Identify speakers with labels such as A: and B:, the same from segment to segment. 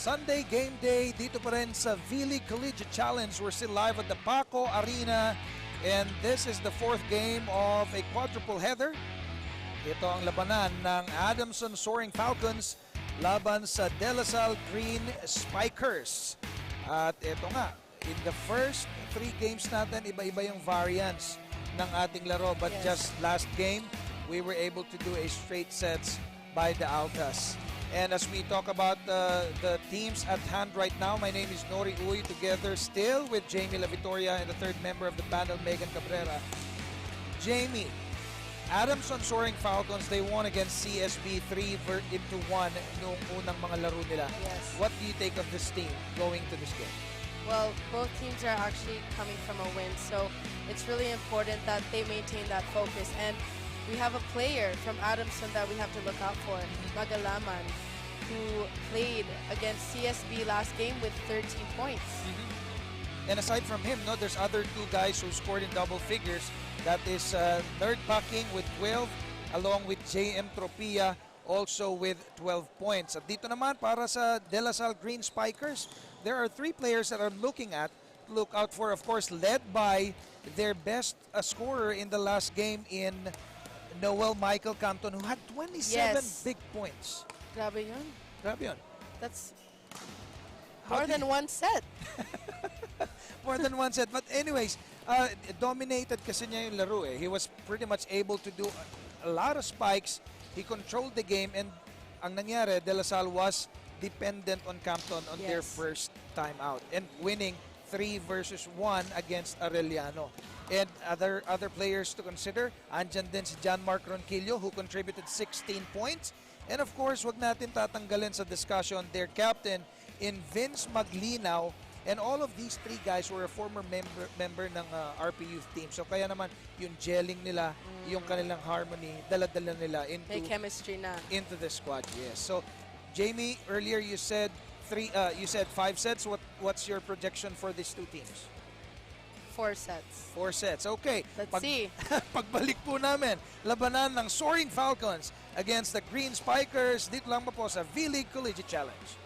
A: Sunday game day dito pa rin sa vleague Collegiate Challenge. We're still live at the Paco Arena and this is the fourth game of a quadruple header. Ito ang labanan ng Adamson Soaring Falcons laban sa DLSU Green Spikers. At ito nga, in the first three games natin, iba-iba yung variance ng ating laro. But just last game, we were able to do a straight sets by the Altas. And as we talk about the teams at hand right now, my name is Nori Uy, together still with Jamie La Victoria and the third member of the panel, Megan Cabrera. Jamie, Adamson Soaring Falcons, they won against CSB 3-1 noong unang mga laro nila.
B: Yes.
A: What do you take of this team going to this game?
B: Well, both teams are actually coming from a win, so it's really important that they maintain that focus. And we have a player from Adamson that we have to look out for, Magalaman, who played against CSB last game with 13 points.
A: And aside from him, no, there's other two guys who scored in double figures. That is third packing with 12, along with JM Tropia also with 12 points. At dito naman para sa DLSU Green Spikers, there are three players that I'm looking at, look out for, of course, led by their best scorer in the last game in Noel Michael Canton, who had 27 big points.
B: Grabe yun.
A: Grabe yun.
B: That's more than one set.
A: More than one set. But anyways, dominated kasi niya yung laro eh. He was pretty much able to do a lot of spikes. He controlled the game, and ang nangyari, De La Salle was dependent on Campton on their first time out and winning 3-1 against Arellano. And other players to consider, andyan din si John Mark Ronquillo, who contributed 16 points. And of course, wag natin tatanggalin sa discussion their captain in Vince Maglinaw. And all of these three guys were a former member ng RP Youth team. So kaya naman yung gelling nila, yung kanilang harmony, dala-dala nila into
B: may chemistry na
A: into the squad. Yes. So Jamie, earlier you said 5 sets. What's your projection for these two teams?
B: 4 sets.
A: 4 sets. Okay.
B: Let's see.
A: Pagbalik po namin, labanan ng Soaring Falcons against the Green Spikers. Dito lang po sa vleague Collegiate Challenge.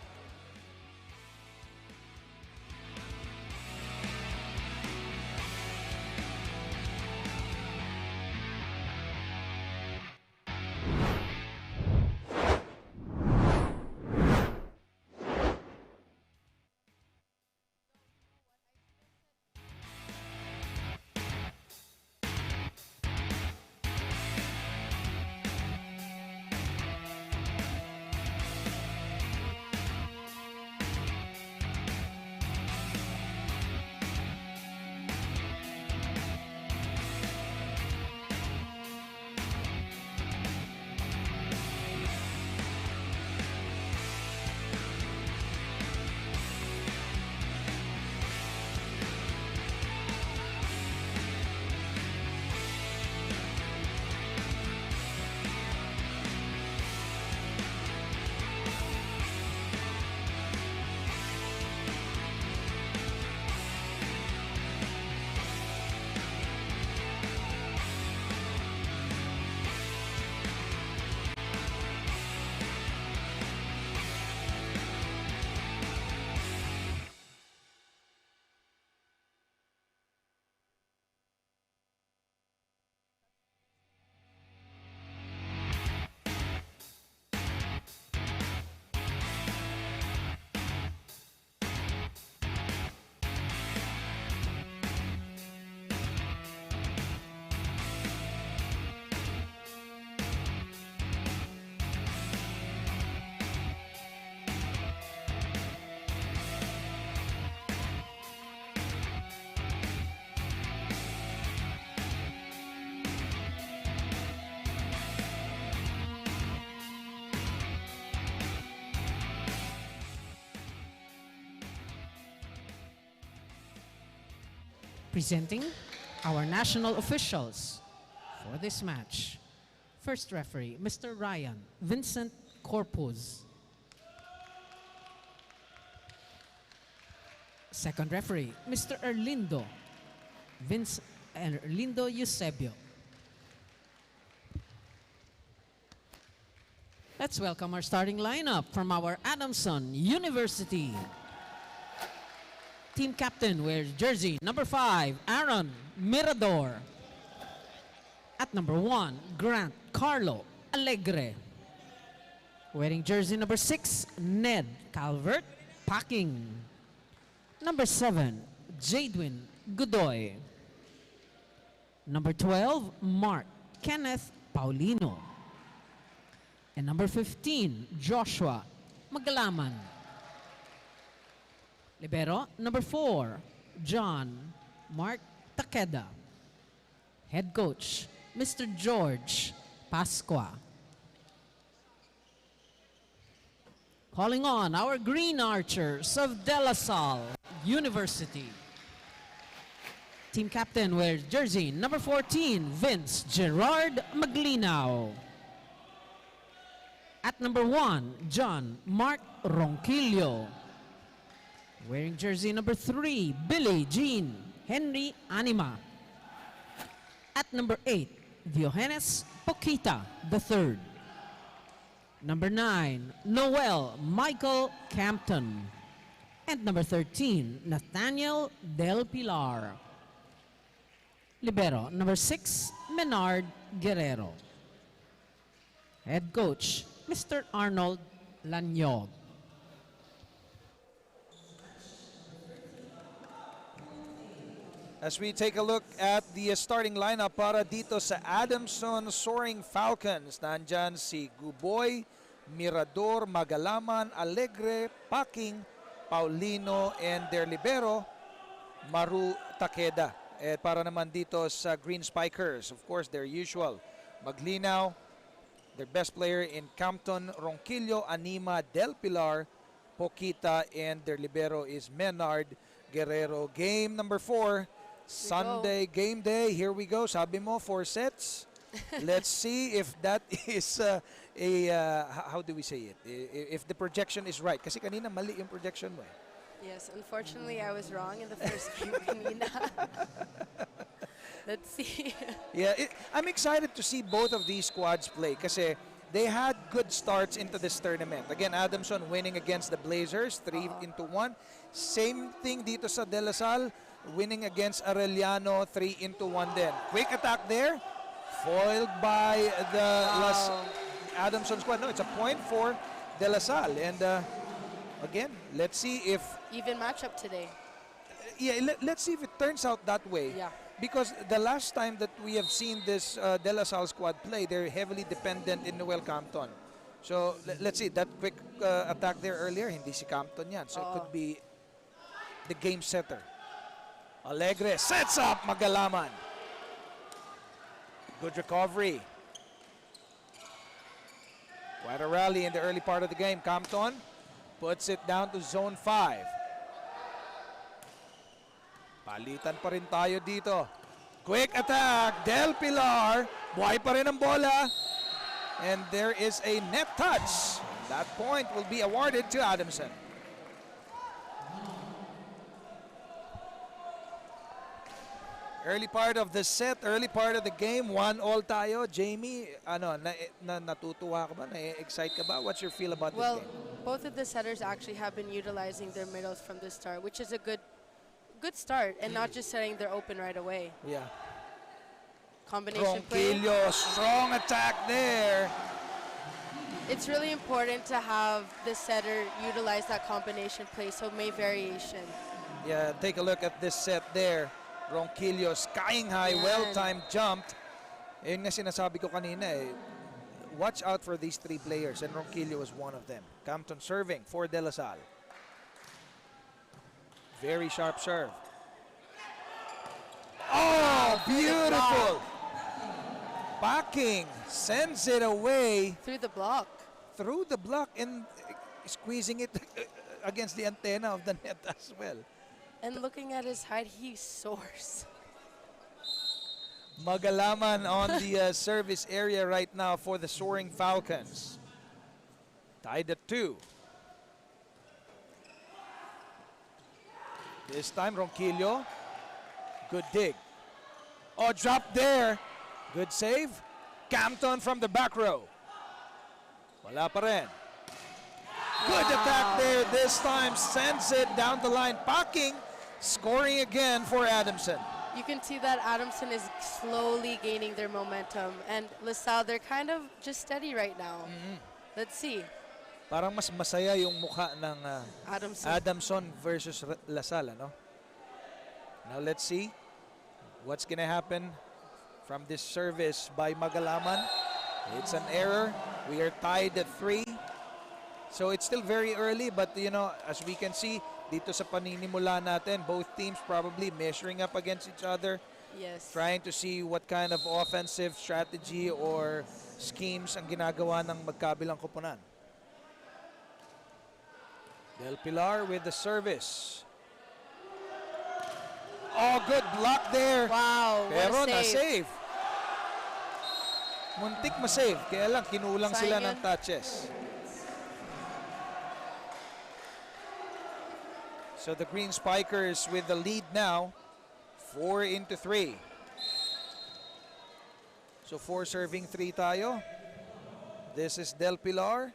C: Presenting our national officials for this match. First referee, Mr. Ryan Vincent Corpus. Second referee, Mr. Erlindo Let's welcome our starting lineup from our Adamson University. Team captain wears jersey number 5, Aaron Mirador. At number 1, Grant Carlo Alegre. Wearing jersey number 6, Ned Calvert Packing. Number 7, Jadwin Godoy. Number 12, Mark Kenneth Paulino. And number 15, Joshua Magalaman. Libero, number 4, John Mark Takeda. Head coach, Mr. George Pasqua. Calling on our Green Archers of De La Salle University. Team captain wears jersey number 14, Vince Gerard Maglinaw. At number 1, John Mark Ronquillo. Wearing jersey number 3, Billy Jean Henry Anima. At number 8, Diogenes Poquita III. Number 9, Noel Michael Campton. And number 13, Nathaniel Del Pilar. Libero, number 6, Menard Guerrero. Head coach, Mr. Arnold Lanyog.
A: As we take a look at the starting lineup para dito sa Adamson Soaring Falcons, nandyan si Guboy, Mirador, Magalaman, Alegre, Packing, Paulino, and their libero, Maru Takeda. At para naman dito sa Green Spikers, of course, their usual, Maglinaw, their best player in Campton, Ronquillo, Anima, Del Pilar, Poquita, and their libero is Menard Guerrero. Game number 4, Sunday game day. Here we go. Sabi mo, 4 sets. Let's see if that is how do we say it? If the projection is right. Kasi kanina mali yung projection mo.
B: Yes, unfortunately, I was wrong in the first game kanina. Let's see.
A: Yeah, I'm excited to see both of these squads play kasi they had good starts into this tournament. Again, Adamson winning against the Blazers, 3-1. Same thing dito sa De La Salle, winning against Arellano, 3-1 din. Quick attack there, foiled by the Adamson squad. No, it's a point for De La Salle. And again, let's see if...
B: Even matchup today.
A: Yeah, let's see if it turns out that way.
B: Yeah.
A: Because the last time that we have seen this De La Salle squad play, they're heavily dependent in Noel Campton. So let's see, that quick attack there earlier, hindi si Campton yan. So it could be the game setter. Alegre sets up Magalaman. Good recovery. Quite a rally in the early part of the game. Campton puts it down to zone 5. Palitan pa rin tayo dito. Quick attack. Del Pilar. Buhay pa rin ang bola. And there is a net touch. That point will be awarded to Adamson. Early part of the set, early part of the game, 1-1 tayo. Jamie, natutuwa ka ba? Na-excite ka ba? What's your feel about this game?
B: Well, both of the setters actually have been utilizing their middles from the start, which is a good start, and not just setting their open right away.
A: Yeah.
B: Combination play.
A: Ronquillo, strong attack there.
B: It's really important to have the setter utilize that combination play, so may variation.
A: Yeah, take a look at this set there. Ronquillo skying high, well-timed jumped. Yun nga sinasabi ko kanina eh. Watch out for these 3 players, and Ronquillo is one of them. Campton serving for De La Salle. Very sharp serve. Oh, beautiful! Packing sends it away.
B: Through the block.
A: Through the block and squeezing it against the antenna of the net as well.
B: And looking at his height, he soars.
A: Magalaman on the service area right now for the Soaring Falcons. Tied at 2. This time, Ronquillo. Good dig. Oh, drop there. Good save. Campton from the back row. Wala pa rin. Good attack there. This time sends it down the line. Packing, scoring again for Adamson.
B: You can see that Adamson is slowly gaining their momentum. And LaSalle, they're kind of just steady right now. Let's see.
A: Parang mas masaya yung mukha ng
B: Adamson.
A: versus LaSalle, no? Now let's see what's gonna happen from this service by Magalaman. It's an error. We are tied at 3. So it's still very early, but you know, as we can see, dito sa paninimula natin, both teams probably measuring up against each other.
B: Yes.
A: Trying to see what kind of offensive strategy or schemes ang ginagawa ng magkabilang koponan. Del Pilar with the service. Oh, good block there.
B: Wow,
A: Pero
B: what a save.
A: na-save. Muntik ma-save. Kaya lang, kinulang sila ng
B: Sayang.
A: touches. So the Green Spikers with the lead now. 4-3. So 4 serving 3 tayo. This is Del Pilar.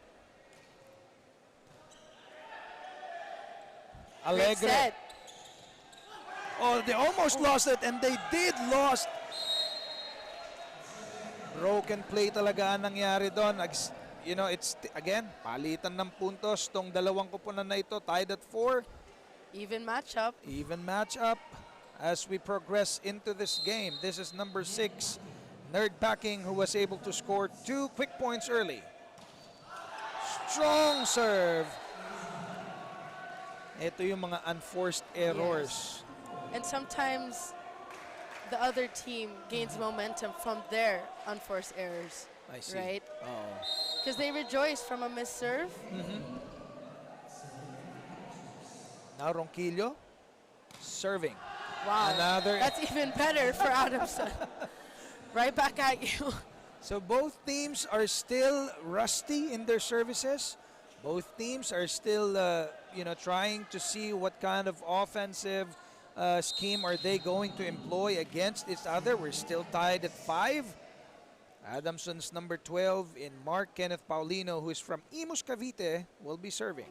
B: Great
A: Alegre.
B: set.
A: Oh, they almost lost it, and they did lost. Broken play talaga ang nangyari doon. You know, it's, again, palitan ng puntos tong dalawang koponan na ito. Tied at 4.
B: Even matchup.
A: Even matchup as we progress into this game. This is number 6, Nerd Packing, who was able to score 2 quick points early. Strong serve. Ito yung mga unforced errors.
B: And sometimes the other team gains momentum from their unforced errors.
A: I see.
B: Right?
A: Oh.
B: Because they rejoice from a missed serve.
A: Now Ronquillo serving.
B: Wow.
A: Another.
B: That's even better for Adamson. Right back at you.
A: So both teams are still rusty in their services. Both teams are still, you know, trying to see what kind of offensive scheme are they going to employ against each other. We're still tied at 5. Adamson's number 12 in Mark Kenneth Paulino, who is from Imus Cavite, will be serving.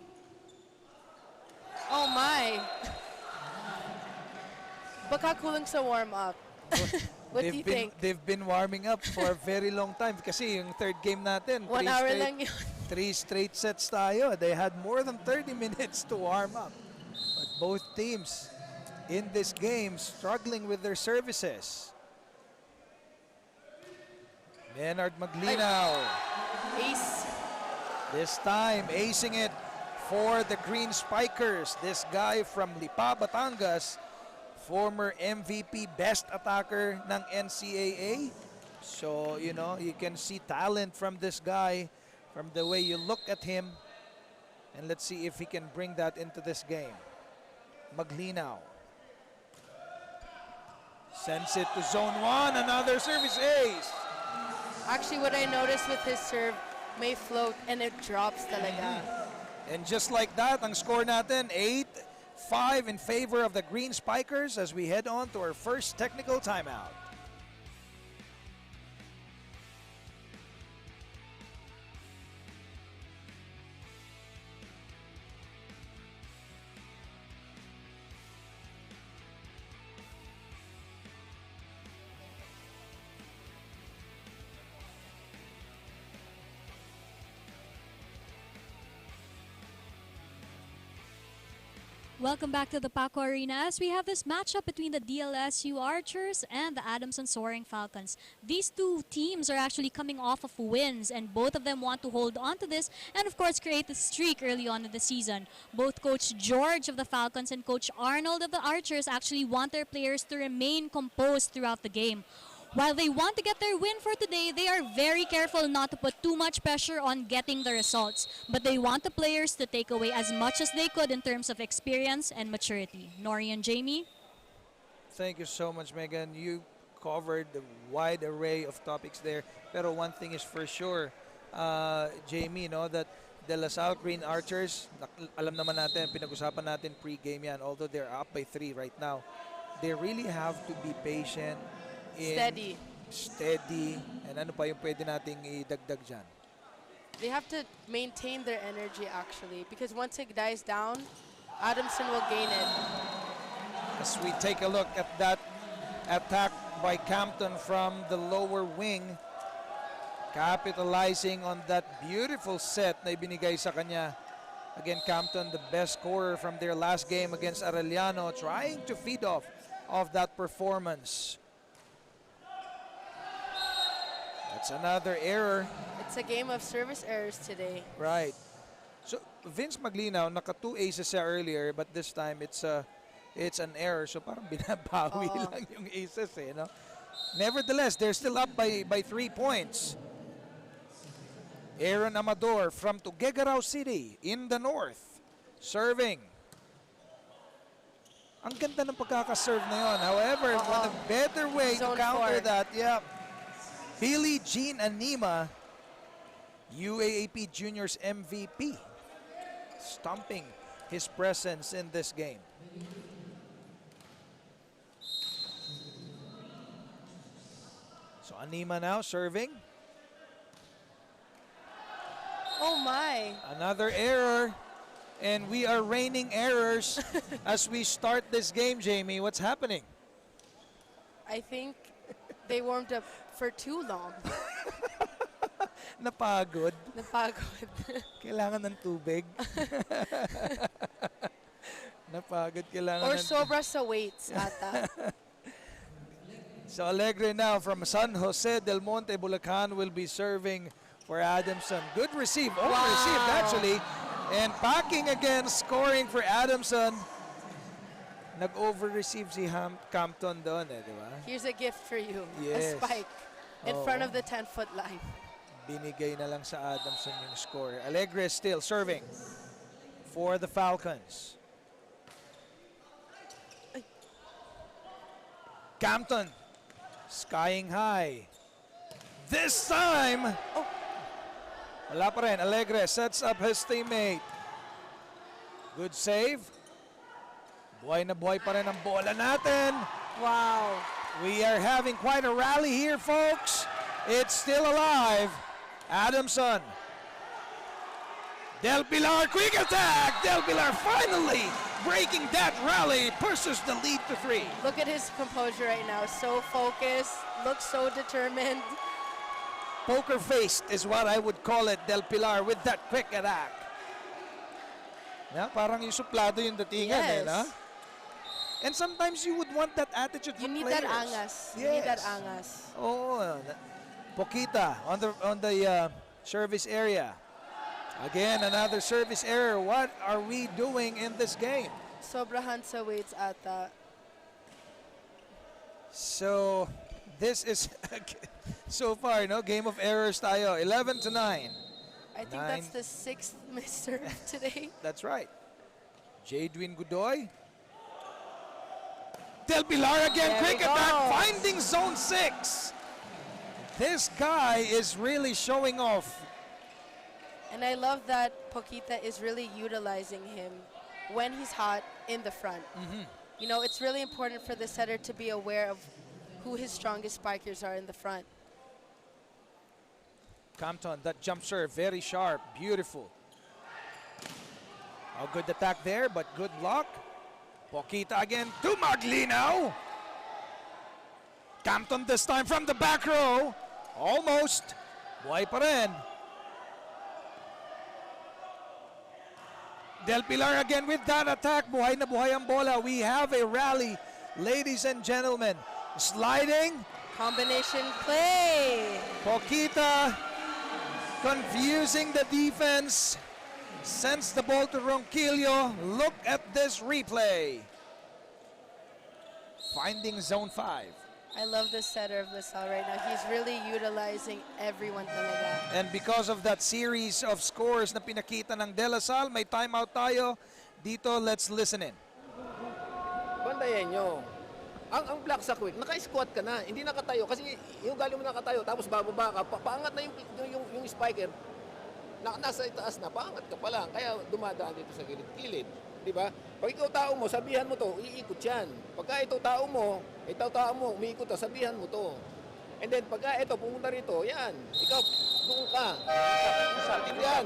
B: Oh my. Baka kulang sa warm-up. What do you think?
A: They've been warming up for a very long time kasi yung third game natin,
B: 1 hour lang yun.
A: 3 straight sets tayo. They had more than 30 minutes to warm up. But both teams in this game struggling with their services. Leonard Maglinaw.
B: Ace.
A: This time acing it for the Green Spikers. This guy from Lipa, Batangas, former MVP best attacker ng NCAA. So, you know, you can see talent from this guy from the way you look at him. And let's see if he can bring that into this game. Maglinaw sends it to zone 1. Another service ace.
B: Actually, what I noticed with his serve, may float and it drops talaga.
A: And just like that, ang score natin, 8-5 in favor of the Green Spikers as we head on to our first technical timeout.
D: Welcome back to the Paco Arena as we have this matchup between the DLSU Archers and the Adamson Soaring Falcons. These two teams are actually coming off of wins and both of them want to hold on to this and of course create a streak early on in the season. Both Coach George of the Falcons and Coach Arnold of the Archers actually want their players to remain composed throughout the game. While they want to get their win for today, they are very careful not to put too much pressure on getting the results. But they want the players to take away as much as they could in terms of experience and maturity. Nori and Jamie?
A: Thank you so much, Megan. You covered the wide array of topics there. Pero one thing is for sure, Jamie, no, that the LaSalle Green Archers, alam naman natin, pinag-usapan natin pre-game yan, although they're up by 3 right now. They really have to be patient.
B: Steady.
A: Steady. And ano pa yung pwede nating idagdag dyan?
B: They have to maintain their energy, actually, because once it dies down, Adamson will gain it.
A: As we take a look at that attack by Campton from the lower wing, capitalizing on that beautiful set na ibinigay sa kanya. Again, Campton, the best scorer from their last game against Arellano, trying to feed off of that performance. That's another error.
B: It's a game of service errors today.
A: Right. So Vince Maglinaw, naka 2 aces siya earlier, but this time it's an error. So parang binabawi lang yung aces eh, no? Nevertheless, they're still up by 3 points. Aaron Amador from Tuguegarao City in the north, serving. Ang ganda ng pagkakaserve na yun. However, a better way to
B: Zone
A: counter
B: 4.
A: that, yeah. Billy Jean Anima, UAAP Juniors MVP, stomping his presence in this game. So Anima now serving.
B: Oh my.
A: Another error, and we are raining errors as we start this game, Jamie. What's happening?
B: I think they warmed up for too long.
A: Napagod.
B: Napagod.
A: Kailangan ng tubig. Napagod, kailangan
B: Or
A: ng
B: sobra sa weights ata.
A: So Alegre now from San Jose del Monte, Bulacan will be serving for Adamson. Good receive, received actually. And packing again, scoring for Adamson. Nag-over-receive si Campton doon eh, di ba?
B: Here's a gift for you.
A: Yes.
B: A spike in front of the 10-foot line.
A: Binigay na lang sa Adamson yung score. Alegre still serving for the Falcons. Campton skying high. This time, wala pa rin. Alegre sets up his teammate. Good save. Buhay na buhay pa rin ang bola natin.
B: Wow.
A: We are having quite a rally here, folks. It's still alive. Adamson. Del Pilar, quick attack. Del Pilar finally breaking that rally, pushes the lead to 3.
B: Look at his composure right now. So focused, looks so determined.
A: Poker-faced is what I would call it, Del Pilar, with that quick attack. Yeah, parang yung suplado yung datingan eh,
B: Yes.
A: no? And sometimes you would want that attitude
B: You
A: from
B: need
A: players.
B: that angas. You need that angas.
A: Oh, Poquita on the service area. Again, another service error. What are we doing in this game?
B: Sobrahan sa weights ata.
A: So, this is so far, no, game of errors tayo. 11-9.
B: I think that's the 6th misserve today.
A: That's right. Jadwin Godoy. Del Pilar again,
B: There
A: quick
B: we
A: attack,
B: go.
A: finding zone 6. This guy is really showing off.
B: And I love that Poquita is really utilizing him when he's hot in the front. You know, it's really important for the setter to be aware of who his strongest spikers are in the front.
A: Campton, that jump serve, very sharp, beautiful. A good attack there, but good luck. Poquita again to Maglinaw. Campton this time from the back row. Almost. Buhay pa rin. Del Pilar again with that attack. Buhay na buhay ang bola. We have a rally, ladies and gentlemen. Sliding.
B: Combination play.
A: Poquita confusing the defense. Sends the ball to Ronquillo. Look at this replay. Finding zone 5.
B: I love the setter of LaSalle right now. He's really utilizing everyone talaga.
A: And because of that series of scores na pinakita ng De La Salle, may timeout tayo. Dito, let's listen in.
E: Bandayan nyo. Ang block sa quick, naka-squat ka na, hindi nakatayo. Kasi yung galing mo nakatayo, tapos bababa ka, paangat na yung spiker, nasa itaas na, paangat ka pa lang. Kaya dumadaan dito sa gilid-gilid. Di ba? Pag ikaw tao mo, sabihan mo to, iikot yan. Pagka ito tao mo, umiikot to, sabihan mo to. And then pagka ito, pumunta rito, yan. Ikaw, doon ka. Yan.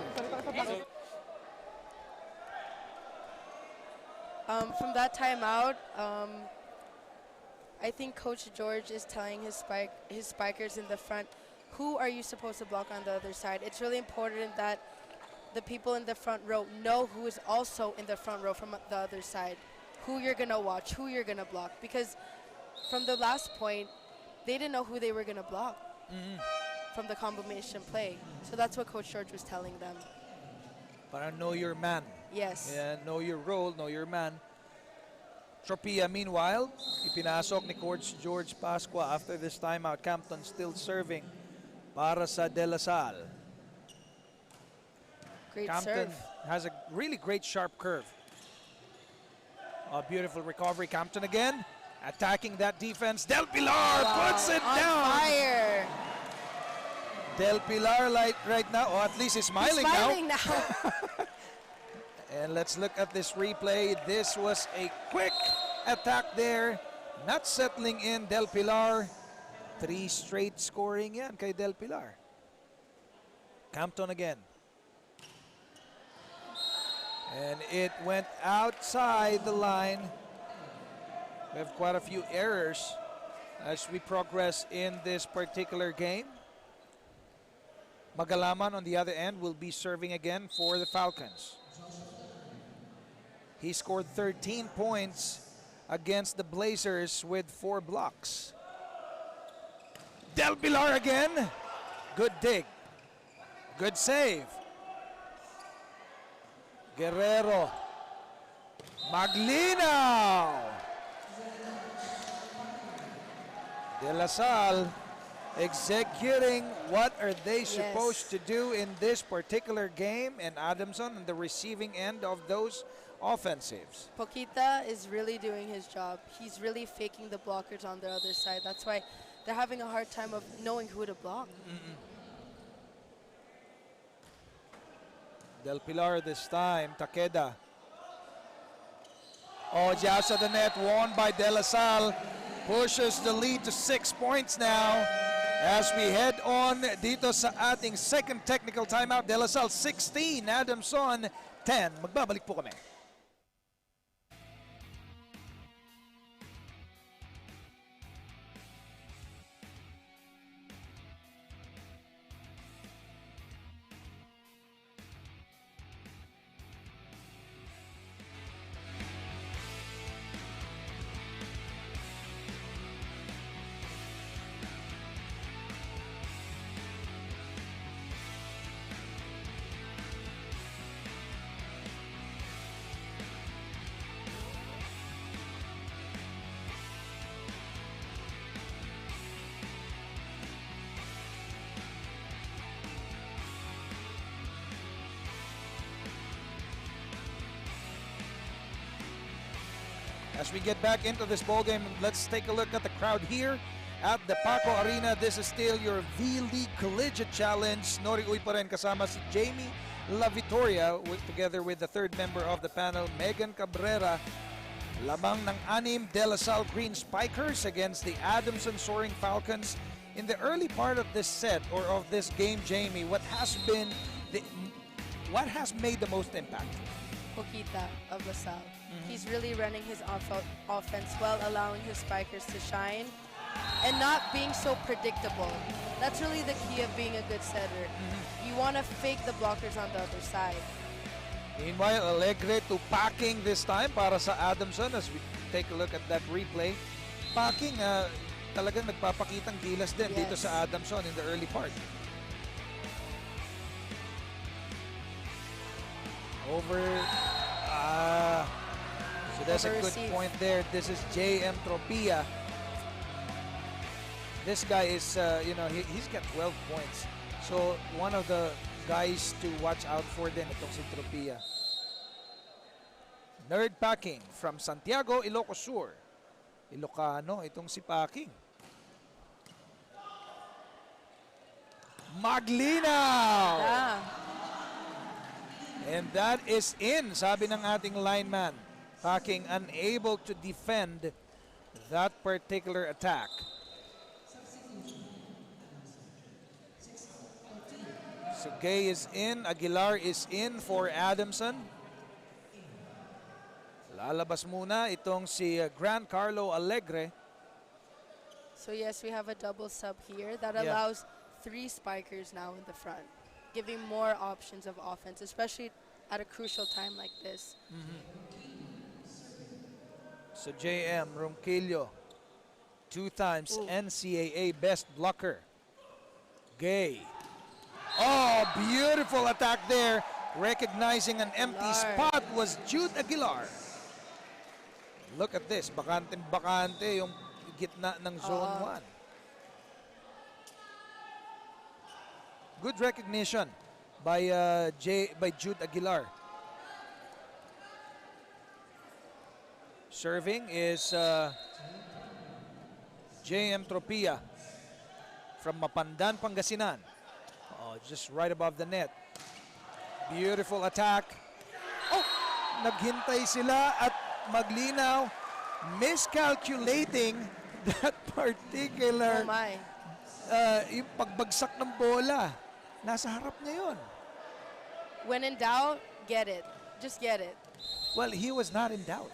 B: From that timeout, I think Coach George is telling his spikers in the front, who are you supposed to block on the other side? It's really important that the people in the front row know who is also in the front row from the other side, who you're going to watch, who you're going to block. Because from the last point, they didn't know who they were going to block from the combination play. So that's what Coach George was telling them.
A: Para know your man.
B: Yes.
A: Yeah, know your role, know your man. Tropia, meanwhile, ipinasok ni Coach George Pascua after this timeout. Campton still serving para sa De La Salle.
B: Great
A: Campton
B: serve.
A: has a really great sharp curve. A beautiful recovery. Campton again attacking that defense. Del Pilar puts it
B: On
A: down.
B: fire.
A: Del Pilar right now, or at least he's smiling,
B: He's smiling now.
A: And let's look at this replay. This was a quick attack there. Not settling in Del Pilar. 3 straight scoring yan kay Del Pilar. Campton again. And it went outside the line. We have quite a few errors as we progress in this particular game. Magalaman on the other end will be serving again for the Falcons. He scored 13 points against the Blazers with 4 blocks. Del Pilar again. Good dig. Good save. Guerrero. Maglinaw. De La Salle executing what are they supposed to do in this particular game, and Adamson on the receiving end of those offensives.
B: Poquita is really doing his job. He's really faking the blockers on the other side. That's why they're having a hard time of knowing who to block.
A: Del Pilar this time, Takeda. Oh, jabs at the net, won by De La Salle. Pushes the lead to 6 points now. As we head on dito sa ating second technical timeout, De La Salle 16, Adamson 10. Magbabalik po kami. As we get back into this ball game, let's take a look at the crowd here at the Paco Arena. This is still your vleague Collegiate Challenge. Nori Uy pa rin kasama si Jamie La Victoria together with the third member of the panel, Megan Cabrera. Lamang ng 6 De La Salle Green Spikers against the Adamson Soaring Falcons. In the early part of this set or of this game, Jamie, what has made the most impact?
B: Poquita of La Salle. He's really running his offense well, allowing his spikers to shine and not being so predictable. That's really the key of being a good setter. You want to fake the blockers on the other side.
A: Meanwhile, Alegre to packing this time para sa Adamson as we take a look at that replay. Packing, talagang nagpapakitang gilas din dito sa Adamson in the early part. So that's a good point there. This is J.M. Tropia. This guy is, he's got 12 points. So one of the guys to watch out for din itong si Tropia. Nerd Packing from Santiago, Ilocos Sur. Ilocano, itong si Packing. Maglinaw!
B: Yeah.
A: And that is in, sabi ng ating lineman. Packing unable to defend that particular attack. So Gay is in, Aguilar is in for Adamson. Lalabas muna itong si Gran Carlo Alegre.
B: So yes, we have a double sub here that
A: Yeah.
B: allows 3 spikers now in the front, giving more options of offense, especially at a crucial time like this.
A: So JM Ronquillo, 2 times
B: Ooh.
A: NCAA best blocker. Gay. Oh, beautiful attack there. Recognizing an empty
B: Aguilar.
A: spot was Jude Aguilar. Look at this, bakante yung gitna ng zone 1. Good recognition by Jude Aguilar. Serving is JM Tropia from Mapandan, Pangasinan. Oh, just right above the net. Beautiful attack. Oh, naghintay sila at maglinaw, miscalculating that particular
B: Oh my.
A: yung pagbagsak ng bola. Nasa harap niya yun.
B: When in doubt, get it. Just get it.
A: Well, he was not in doubt.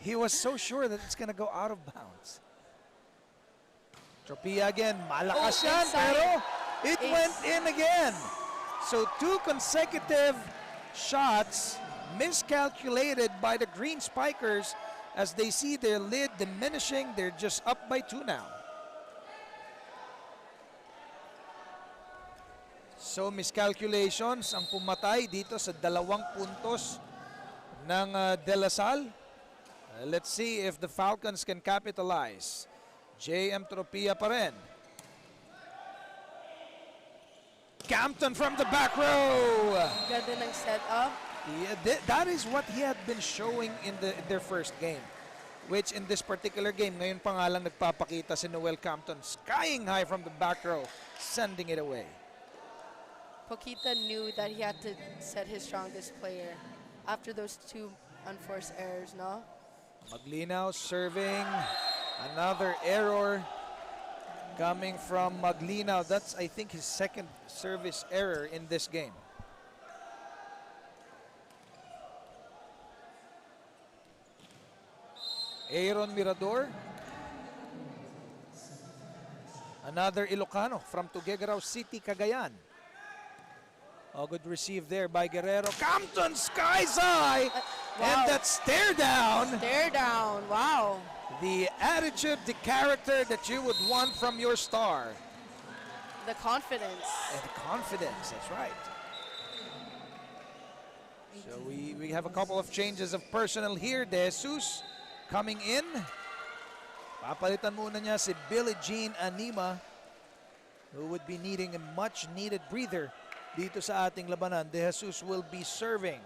A: He was so sure that it's gonna go out of bounds. Tropia again, malakas
B: Oh,
A: yan,
B: inside.
A: pero it
B: Ace.
A: went in again. So 2 consecutive shots miscalculated by the Green Spikers as they see their lead diminishing. They're just up by 2 now. So miscalculations ang pumatay dito sa 2 puntos ng De La Salle. Let's see if the Falcons can capitalize. JM Tropia pa rin. Campton from the back row.
B: Ganda ng setup.
A: Yeah, that is what he had been showing in their first game. Which in this particular game, ngayon pa nga lang nagpapakita si Noel Campton. Skying high from the back row, sending it away.
B: Poquita knew that he had to set his strongest player after those 2 unforced errors, no?
A: Maglinaw serving. Another error coming from Maglinaw. That's, I think, his 2nd service error in this game. Aaron Mirador. Another Ilocano from Tuguegarao City, Cagayan. Oh, good receive there by Guerrero. Campton skies high.
B: Wow.
A: And that stare down.
B: Stare down. Wow.
A: The attitude, the character that you would want from your star.
B: The confidence.
A: And the confidence, that's right. So we have a couple of changes of personnel here. De Jesus coming in. Papalitan muna niya si Billie Jean Anima, who would be needing a much needed breather dito sa ating labanan. De Jesus will be serving.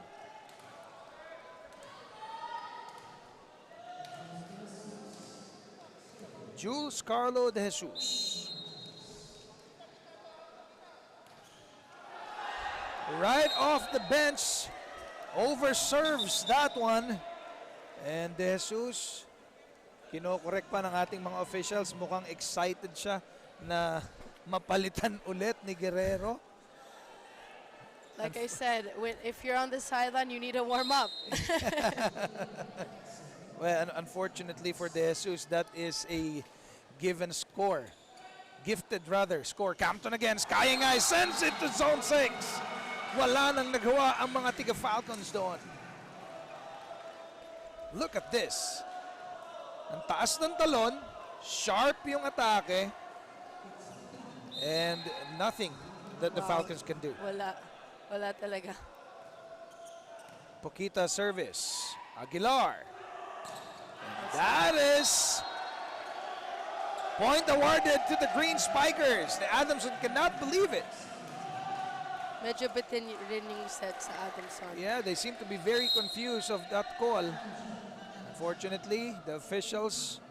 A: Jules Carlo De Jesus. Right off the bench, overserves that one. And De Jesus, kinokorek pa ng ating mga officials. Mukhang excited siya na mapalitan ulit ni Guerrero.
B: Like I said, if you're on the sideline, you need to warm up.
A: Well, unfortunately for De Jesus, that is a given score. Gifted rather, score. Campton again, skying high, sends it to zone 6. Wala nang nagawa ang mga tiga-Falcons doon. Look at this. Ang taas ng talon, sharp yung atake, and nothing that the
B: Wow.
A: Falcons can do.
B: Wala talaga.
A: Poquita service. Aguilar. And that is point awarded to the Green Spikers. The Adamson cannot believe it.
B: Medyo bitin rin yung set sa Adamson.
A: Yeah, they seem to be very confused of that call. Unfortunately, the officials,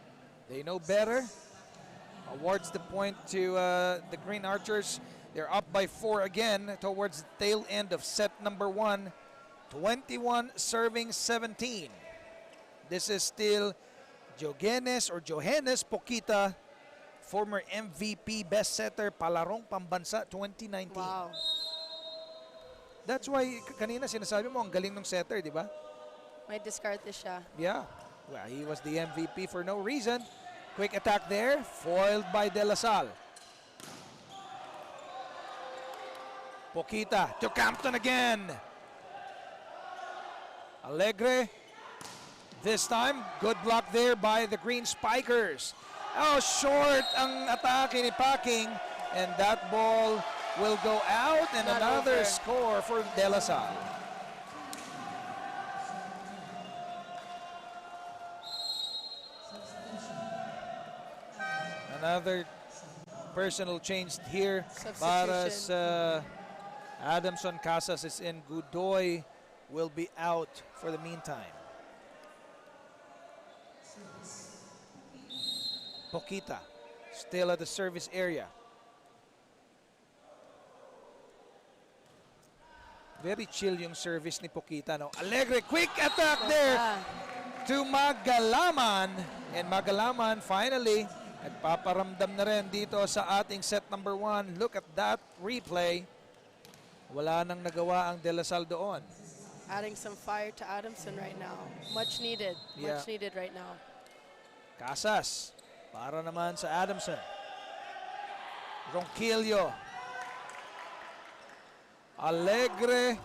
A: they know better. Awards the point to the Green Archers. They're up by 4 again towards the tail end of set number 1. 21 serving 17. This is still Johannes Poquita, former MVP best setter Palarong Pambansa 2019.
B: Wow.
A: That's why kanina sinasabi mo ang galing ng setter, di ba?
B: May diskarte siya.
A: Yeah. Well, he was the MVP for no reason. Quick attack there, foiled by De La Salle. Poquita to Campton again. Alegre. This time, good block there by the Green Spikers. Oh, short ang atake ni Packing. And that ball will go out and
B: Not
A: another
B: over.
A: score for De La Salle. Another personal change here. Para sa Adamson, Casas is in. Godoy will be out for the meantime. Poquita still at the service area. Very chill yung service ni Poquita. No? Alegre, quick attack there to Magalaman. And Magalaman finally nagpaparamdam na rin dito sa ating set number 1. Look at that replay. Wala nang nagawa ang De La Salle doon.
B: Adding some fire to Adamson right now. Much needed.
A: Yeah.
B: Much needed right now.
A: Casas para naman sa Adamson. Ronquillo. Alegre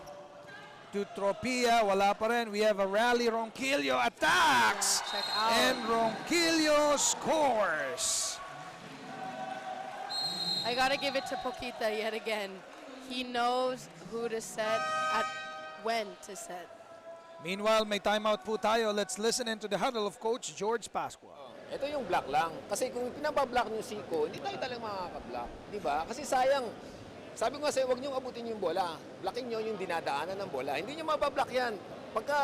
A: to Tropia. Wala pa rin. We have a rally. Ronquillo attacks.
B: Yeah, check out.
A: And Ronquillo scores.
B: I gotta give it to Poquita yet again. He knows who to set at when to set.
A: Meanwhile, may timeout po tayo. Let's listen into the huddle of Coach George Pascua.
E: Ito yung block lang. Kasi kung pinabablock nyo si Siko, hindi tayo talagang makaka-block. Di ba? Kasi sayang. Sabi ko nga sa'yo, huwag nyo abutin yung bola. Blocking nyo yung dinadaanan ng bola. Hindi nyo mabablock yan. Pagka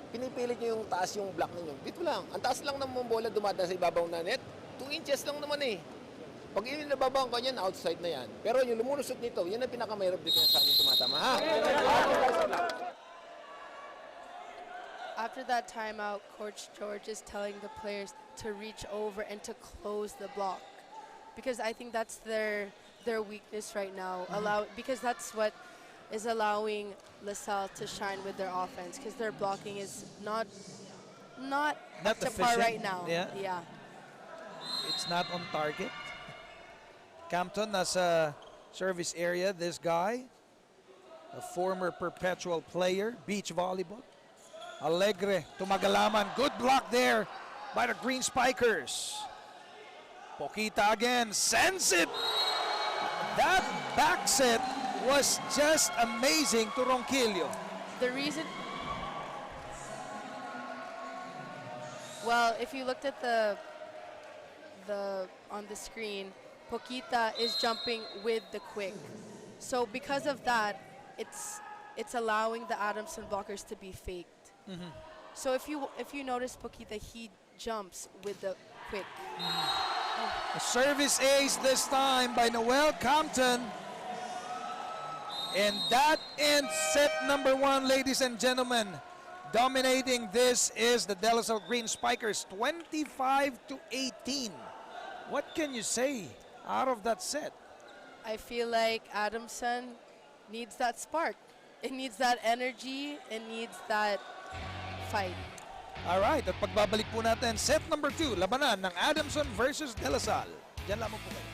E: pinipilit nyo yung taas yung block ninyo, dito lang. Ang taas lang ng bola dumadaan sa ibabaw na net. 2 inches lang naman eh. Pag yun nababang ka niyan, outside na yan. Pero yung lumulusot nito, yun ang pinakamahirap dito sa amin tumatama. Ha?
B: After that timeout, Coach George is telling the players to reach over and to close the block. Because I think that's their weakness right now. Because that's what is allowing LaSalle to shine with their offense. Because their blocking is not up to par
A: efficient.
B: right now.
A: Yeah. It's not on target. Campton nasa service area. This guy, a former perpetual player, beach volleyball. Alegre to Magalaman. Good block there by the Green Spikers. Poquita again sends it. That back set was just amazing to Ronquillo.
B: The reason, well, if you looked at the on the screen, Poquita is jumping with the quick. So because of that, it's allowing the Adamson blockers to be faked. So if you notice Poquita, he jumps with the quick.
A: A service ace this time by Noel Compton. And that ends set number 1, ladies and gentlemen. Dominating this is the De La Salle Green Spikers, 25-18. What can you say out of that set?
B: I feel like Adamson needs that spark. It needs that energy. It needs that fight.
A: Alright, at pagbabalik po natin, set number 2, labanan ng Adamson versus De La Salle. Diyan lamang po kayo.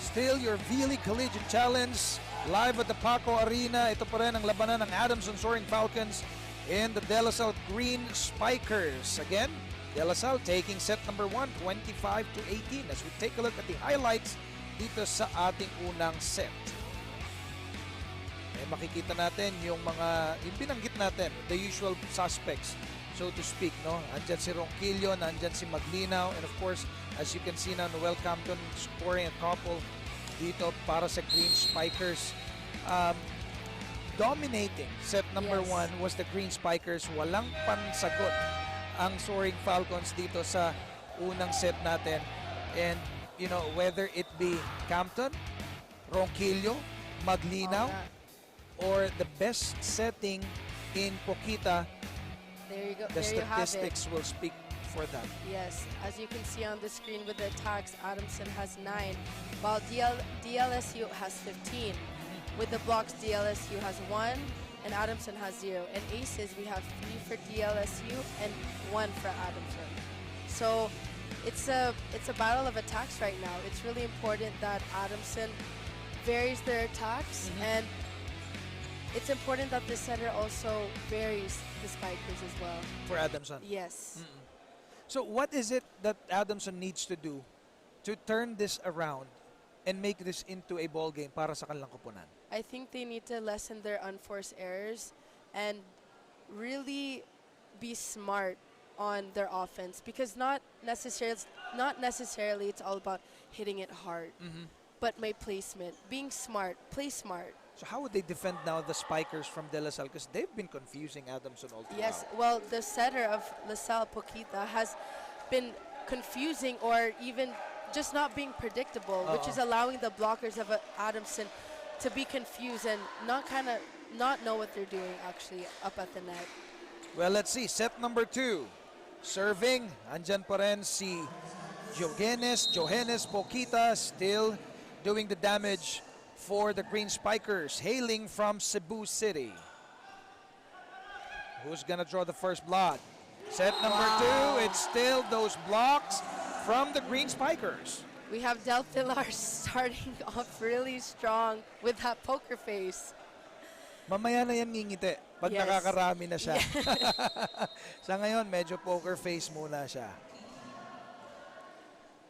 A: Still your vleague Collegiate Challenge live at the Paco Arena. Ito pa rin ang labanan ng Adamson Soaring Falcons and the De La Salle Green Spikers. Again, De La Salle taking set number 1, 25-18 as we take a look at the highlights dito sa ating unang set. Makikita natin yung binanggit natin, the usual suspects, so to speak, no? Andyan si Ronquillo, andyan si Maglinaw, and of course, as you can see now, Noel Campton scoring a couple dito para sa Green Spikers. Dominating set number 1 was the Green Spikers. Walang pansagot ang Soaring Falcons dito sa unang set natin. And, you know, whether it be Campton, Ronquillo, Maglinaw, or the best setting in Poquita,
B: there you go.
A: the
B: there
A: statistics will speak for that.
B: Yes, as you can see on the screen with the attacks, Adamson has 9, while DLSU has 15. With the blocks, DLSU has 1, and Adamson has 0. And aces, we have 3 for DLSU and 1 for Adamson. So it's a battle of attacks right now. It's really important that Adamson varies their attacks, and it's important that the center also varies the spikers as well.
A: For Adamson?
B: Yes.
A: So what is it that Adamson needs to do to turn this around and make this into a ball game para sa kanilang koponan?
B: I think they need to lessen their unforced errors and really be smart on their offense, because not necessarily it's all about hitting it hard, but my placement, being smart, play smart.
A: So how would they defend now the spikers from De La Salle? Because they've been confusing Adamson all throughout.
B: Yes, well, the setter of La Salle, Poquita, has been confusing or even just not being predictable, which is allowing the blockers of Adamson to be confused and not know what they're doing actually up at the net.
A: Well, let's see. Set number 2. Serving. Andyan pa rin si Johannes Poquita, still doing the damage for the Green Spikers, hailing from Cebu City. Who's gonna draw the first blood? Set number 2, it's still those blocks from the Green Spikers.
B: We have Del Pilar starting off really strong with that poker face.
A: Mamaya na yan ngingiti pag nakakarami na siya. Sa ngayon, medyo poker face muna siya.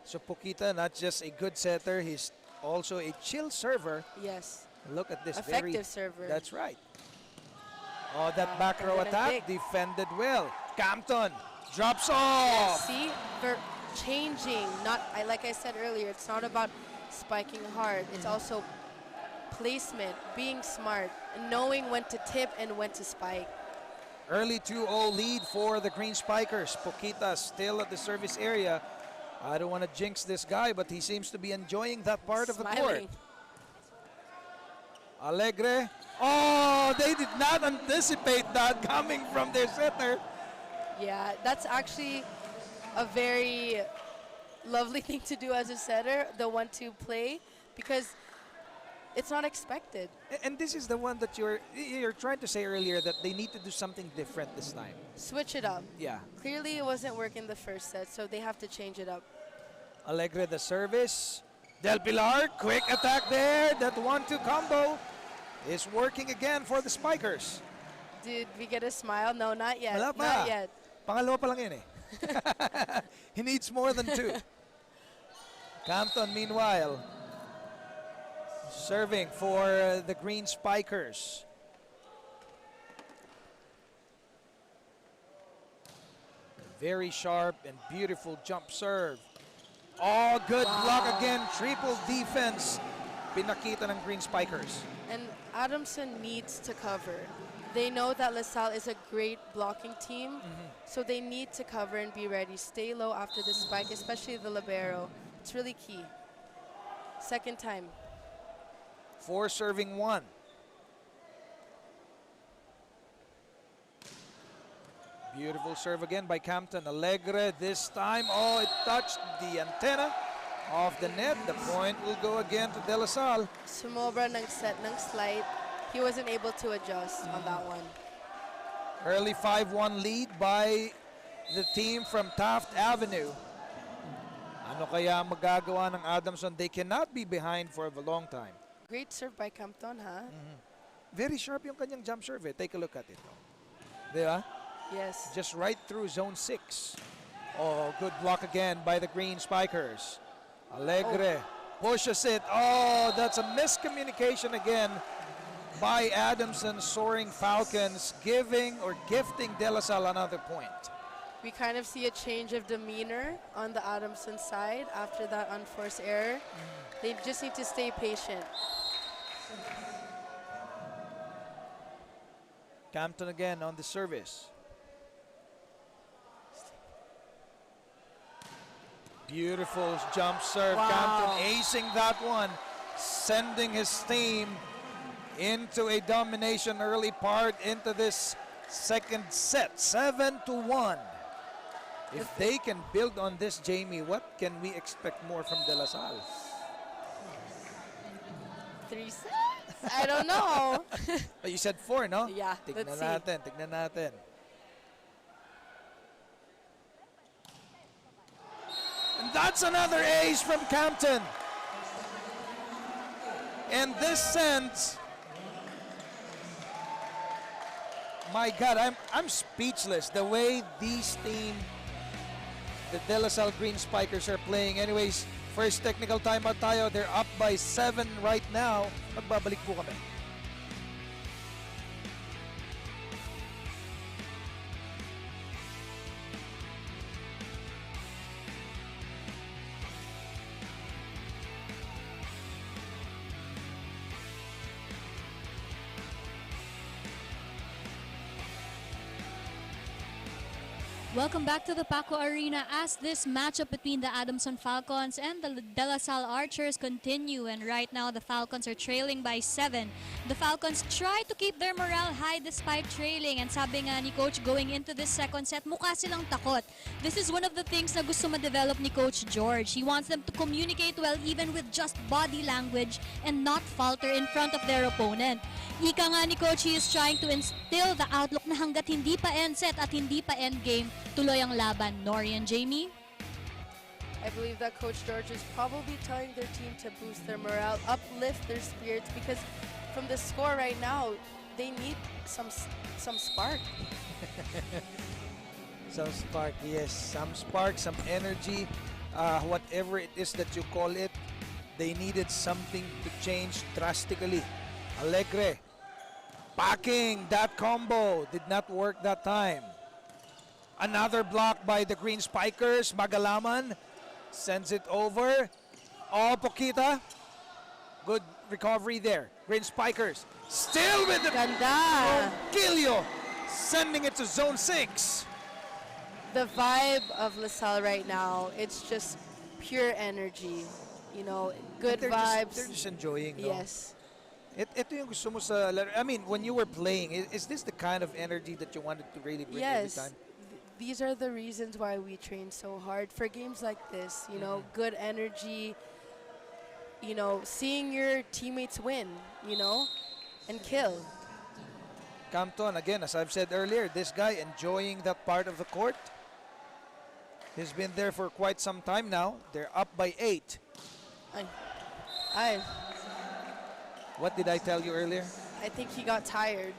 A: So Poquita, not just a good setter, he's also a chill server.
B: Yes.
A: Look at this.
B: Effective server.
A: That's right. Oh, that back row attack defended well. Campton drops off.
B: See, they're changing. Like I said earlier, it's not about spiking hard. It's also placement, being smart, and knowing when to tip and when to spike.
A: Early 2-0 lead for the Green Spikers. Poquita still at the service area. I don't want to jinx this guy, but he seems to be enjoying that part of the court. Alegre. Oh, they did not anticipate that coming from their setter.
B: Yeah, that's actually a very lovely thing to do as a setter, the 1-2 play, because it's not expected.
A: And this is the one that you're trying to say earlier, that they need to do something different this time.
B: Switch it up.
A: Yeah.
B: Clearly it wasn't working the first set, so they have to change it up.
A: Alegre the service. Del Pilar, quick attack there. That 1-2 combo is working again for the Spikers.
B: Did we get a smile? No, not yet.
A: Wala pa.
B: Not yet.
A: Pangalawa pa lang yun eh. He needs more than 2. Campton, meanwhile, serving for the Green Spikers. Very sharp and beautiful jump serve. Oh, good block again. Triple defense. Pinakita ng Green Spikers.
B: And Adamson needs to cover. They know that La Salle is a great blocking team, so they need to cover and be ready. Stay low after the spike, especially the libero. It's really key. Second time.
A: 4 serving 1. Beautiful serve again by Campton. Alegre this time. Oh, it touched the antenna of the net. The point will go again to De La Salle.
B: Sumobra ng set ng slide. He wasn't able to adjust on that one.
A: Early 5-1 lead by the team from Taft Avenue. Ano kaya magagawa ng Adamson? They cannot be behind for a long time.
B: Great serve by Campton, ha?
A: Very sharp yung kanyang jump serve. Take a look at it. Di ba?
B: Yes.
A: Just right through zone 6. Oh, good block again by the Green Spikers. Alegre pushes it. Oh, that's a miscommunication again by Adamson Soaring Falcons, giving or gifting De La Salle another point.
B: We kind of see a change of demeanor on the Adamson side after that unforced error. They just need to stay patient.
A: Campton again on the service. Beautiful jump serve.
B: Wow.
A: Campton acing that one, sending his team into a domination early part into this second set. 7-1. If they can build on this, Jamie, what can we expect more from De La Salle?
B: 3 sets? I don't know.
A: But you said 4, no?
B: Yeah,
A: Tignan
B: let's see.
A: natin, tignan natin. And that's another ace from Campton. And this sends, my God, I'm speechless the way these team, the De La Salle Green Spikers, are playing. Anyways, first technical timeout tayo. They're up by 7 right now. Magbabalik po kami.
D: Welcome back to the Paco Arena as this matchup between the Adamson Falcons and the De La Salle Archers continue, and right now the Falcons are trailing by 7. The Falcons try to keep their morale high despite trailing, and sabi nga ni Coach going into this second set, mukha silang takot. This is one of the things na gusto ma-develop ni Coach George. He wants them to communicate well even with just body language and not falter in front of their opponent. Ika nga ni Coach, he is trying to instill the outlook na hanggat hindi pa end set at hindi pa end game, tuloy ang laban. Nori and Jamie?
B: I believe that Coach George is probably telling their team to boost their morale, uplift their spirits, because from the score right now, they need some spark.
A: Some spark, yes. Some spark, some energy. Whatever it is that you call it, they needed something to change drastically. Alegre. Packing that combo. Did not work that time. Another block by the Green Spikers. Magalaman sends it over. Oh, Poquita. Good recovery there. Green Spikers still with the
B: Ganda!
A: Gilio sending it to zone 6.
B: The vibe of La Salle right now, it's just pure energy. You know, good vibes.
A: They're just enjoying, no?
B: Yes.
A: Ito yung gusto mo sa laro. I mean, when you were playing, is this the kind of energy that you wanted to really bring every
B: Yes.
A: time?
B: These are the reasons why we train so hard for games like this. You know, good energy, you know, seeing your teammates win, you know, and kill.
A: Campton, again, as I've said earlier, this guy enjoying that part of the court. He's been there for quite some time now. They're up by 8.
B: I
A: What did I tell you earlier?
B: think he got tired.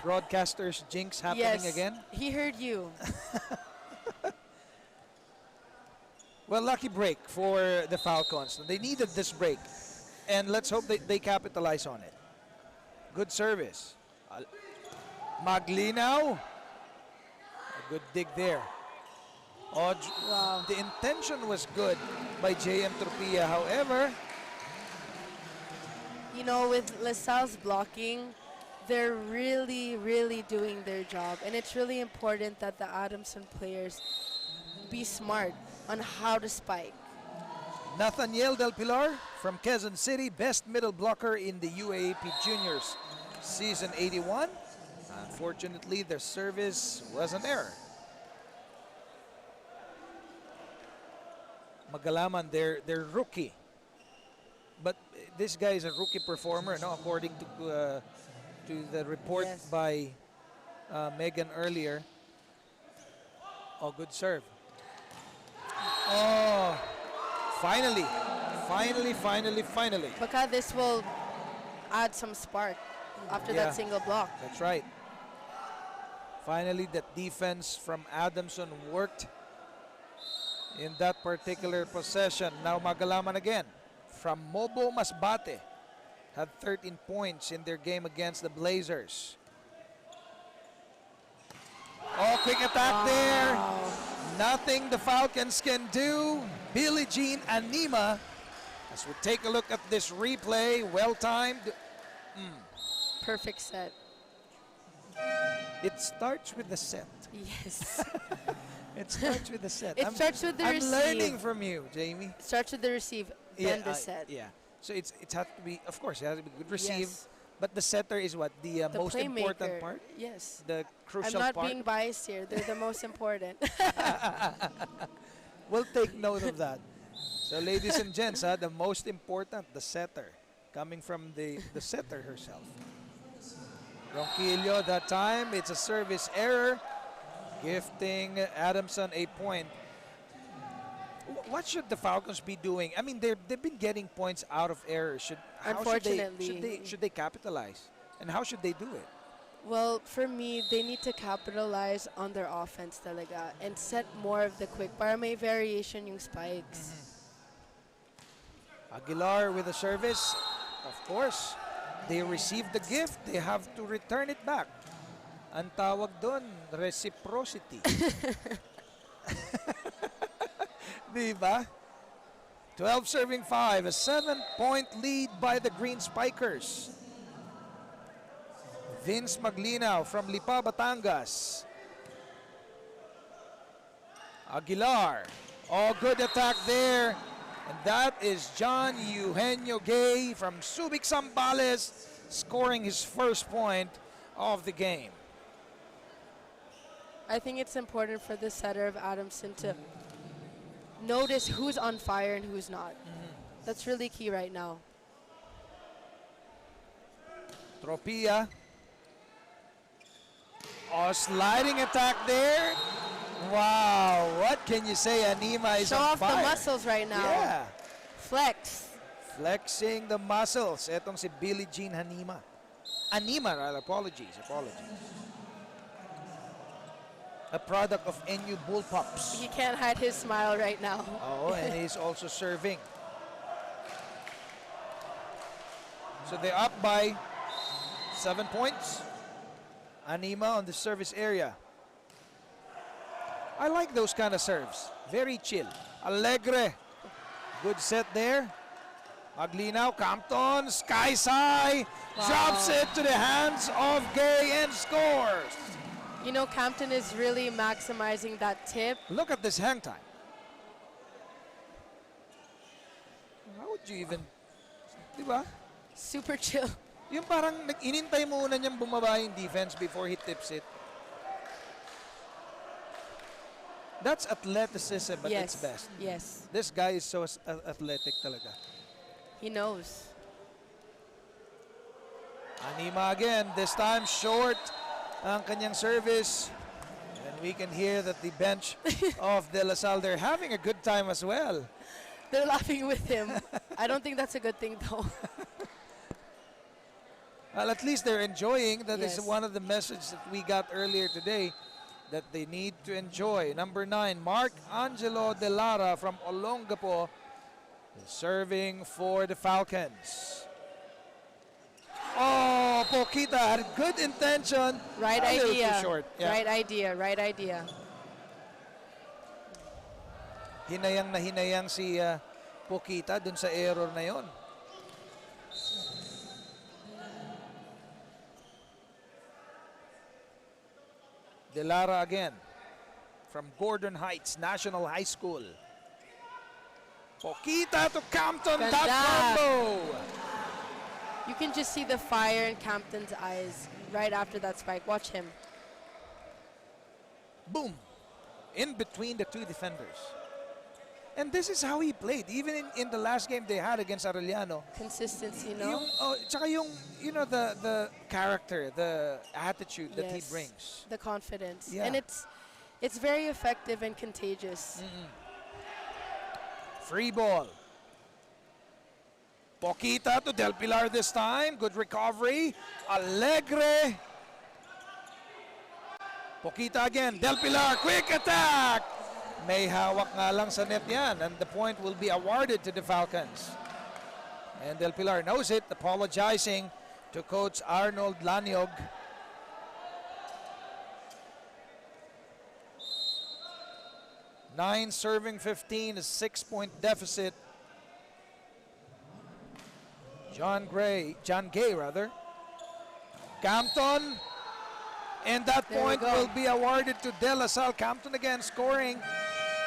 A: Broadcasters jinx happening
B: Yes,
A: again.
B: he heard you.
A: Well, lucky break for the Falcons. They needed this break, and let's hope they capitalize on it. Good service. Maglinaw. A good dig there. Oh,
B: Wow.
A: the intention was good by JM Tropia. However,
B: You know, with La Salle's blocking, they're really, really doing their job. And it's really important that the Adamson players be smart on how to spike.
A: Nathaniel Del Pilar from Quezon City, best middle blocker in the UAAP Juniors season 81. Unfortunately, their service was an error. Magalaman, their rookie. But this guy is a rookie performer, no? According to the report
B: Yes.
A: by Megan earlier. Oh, good serve. Oh, Finally, finally, finally, finally.
B: Baka this will add some spark after
A: Yeah.
B: that single block.
A: That's right. Finally, that defense from Adamson worked in that particular possession. Now Magalaman again from Mobo Masbate had 13 points in their game against the Blazers. Oh, quick attack there. Nothing the Falcons can do. Billie Jean Anima, as we take a look at this replay, well-timed.
B: Perfect set.
A: It starts with the set.
B: Yes.
A: It starts with the set.
B: It starts with the
A: I'm
B: receive.
A: learning from you, Jamie.
B: It starts with the receive, then the set.
A: Yeah. So it has to be, of course, it has to be good receive.
B: Yes.
A: But the setter is what? The
B: The
A: most important
B: playmaker.
A: part?
B: Yes.
A: The
B: I'm
A: crucial
B: not
A: part?
B: being biased here. They're the most important.
A: We'll take note of that. So ladies and gents, the most important, the setter, coming from the setter herself. Ronquillo that time, it's a service error, gifting Adamson a point. What should the Falcons be doing? I mean, they've been getting points out of errors.
B: Unfortunately.
A: Should they capitalize? And how should they do it?
B: Well, for me, they need to capitalize on their offense talaga and set more of the quick para may variation yung spikes.
A: Aguilar with a service. Of course, they received the gift. They have to return it back. Ang tawag doon, reciprocity. Diba? 12 serving 5, a 7-point lead by the Green Spikers. Vince Maglinaw from Lipa, Batangas. Aguilar. Oh, good attack there. And that is John Eugenio Gay from Subic Zambales scoring his first point of the game.
B: I think it's important for the setter of Adamson to notice who's on fire and who's not. That's really key right now.
A: Tropia. Oh, sliding attack there. Wow, what can you say? Anima is
B: Show
A: on
B: off
A: fire.
B: the muscles right now.
A: Yeah,
B: Flex.
A: flexing the muscles. Etong si Billie Jean Anima. Anima, rather. Apologies. A product of NU Bullpups.
B: He can't hide his smile right now.
A: Oh, and he's also serving. So they're up by 7 points. Anima on the service area. I like those kind of serves. Very chill. Alegre. Good set there. Maglinaw, Campton, skies high. Drops it to the hands of Gay and scores.
B: You know, Campton is really maximizing that tip.
A: Look at this hang time. How would you even, di ba?
B: Super chill.
A: Yung parang inintay muna niyang bumaba yung defense before he tips it. That's athleticism at its best.
B: Yes.
A: This guy is so athletic talaga.
B: He knows.
A: Anima again, this time short ang kanyang service. And we can hear that the bench of De La Salle, they're having a good time as well.
B: They're laughing with him. I don't think that's a good thing, though.
A: Well, at least they're enjoying. That is
B: Yes.
A: one of the messages that we got earlier today, that they need to enjoy. Number 9, Mark Angelo De Lara from Olongapo, serving for the Falcons. Oh, Poquita had good intention.
B: Right
A: A little
B: idea.
A: too short. Yeah.
B: Right idea.
A: Hinayang na hinayang si Poquita dun sa error na yon. De Lara again from Gordon Heights National High School. Poquita to Campton,
B: Ganda.
A: top combo.
B: You can just see the fire in Campton's eyes right after that spike. Watch him.
A: Boom. In between the two defenders. And this is how he played. Even in the last game they had against Arellano.
B: Consistency, no?
A: Yung, tsaka yung, you know, the character, the attitude that he
B: Yes.
A: brings.
B: The confidence.
A: Yeah.
B: And it's very effective and contagious.
A: Free ball. Poquita to Del Pilar this time. Good recovery. Alegre. Poquita again. Del Pilar, quick attack. May hawak nga lang sa net yan. And the point will be awarded to the Falcons. And Del Pilar knows it, apologizing to Coach Arnold Laniog. Nine serving 15, a 6-point deficit. John Gay, Campton, and that point will be awarded to De La Salle. Campton again scoring,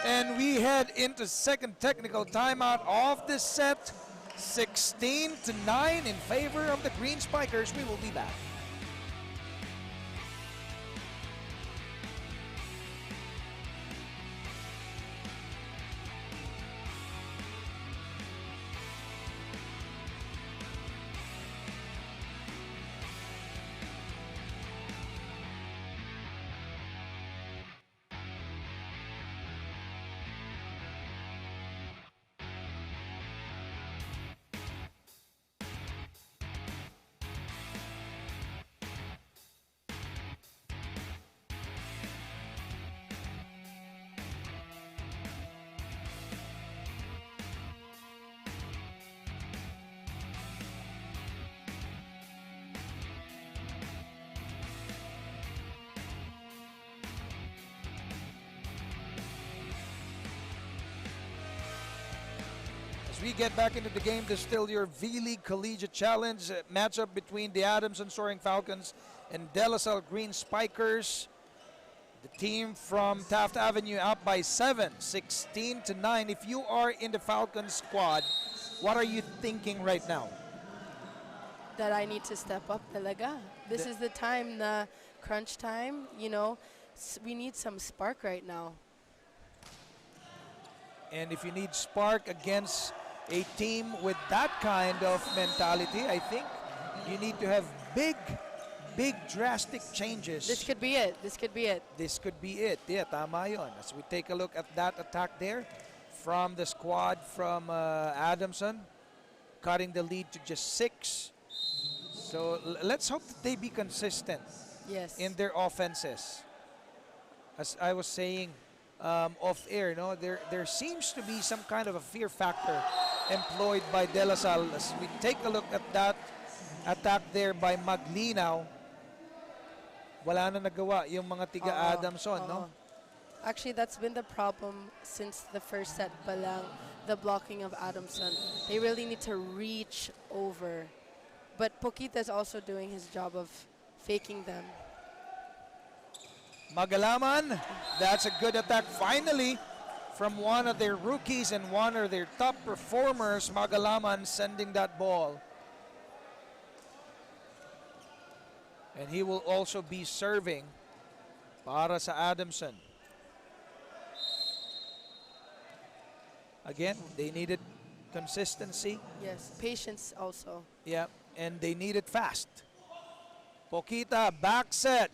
A: and we head into second technical timeout of this set. 16-9 in favor of the Green Spikers. We will be back. As we get back into the game, there's still your V-League Collegiate Challenge matchup between the Adamson Soaring Falcons and De La Salle Green Spikers. The team from Taft Avenue up by 7, 16-9. If you are in the Falcons squad, what are you thinking right now?
B: That I need to step up talaga. This is the time, the crunch time, you know. We need some spark right now.
A: And if you need spark against a team with that kind of mentality, I think you need to have big drastic changes.
B: This could be it. This could be it.
A: This could be it. Yeah, tama yun. As we take a look at that attack there from the squad from Adamson, cutting the lead to just 6. So let's hope that they be consistent in their offenses. As I was saying off air, no, there seems to be some kind of a fear factor employed by De La Salle. As we take a look at that attack there by Maglinaw, wala na nagawa yung mga tiga Adamson, no?
B: Actually, that's been the problem since the first set pa lang, the blocking of Adamson. They really need to reach over. But Poquita is also doing his job of faking them.
A: Magalaman, that's a good attack finally from one of their rookies and one of their top performers. Magalaman sending that ball. And he will also be serving para sa Adamson. Again, they needed consistency.
B: Yes, patience also.
A: Yeah, and they need it fast. Poquita, back set.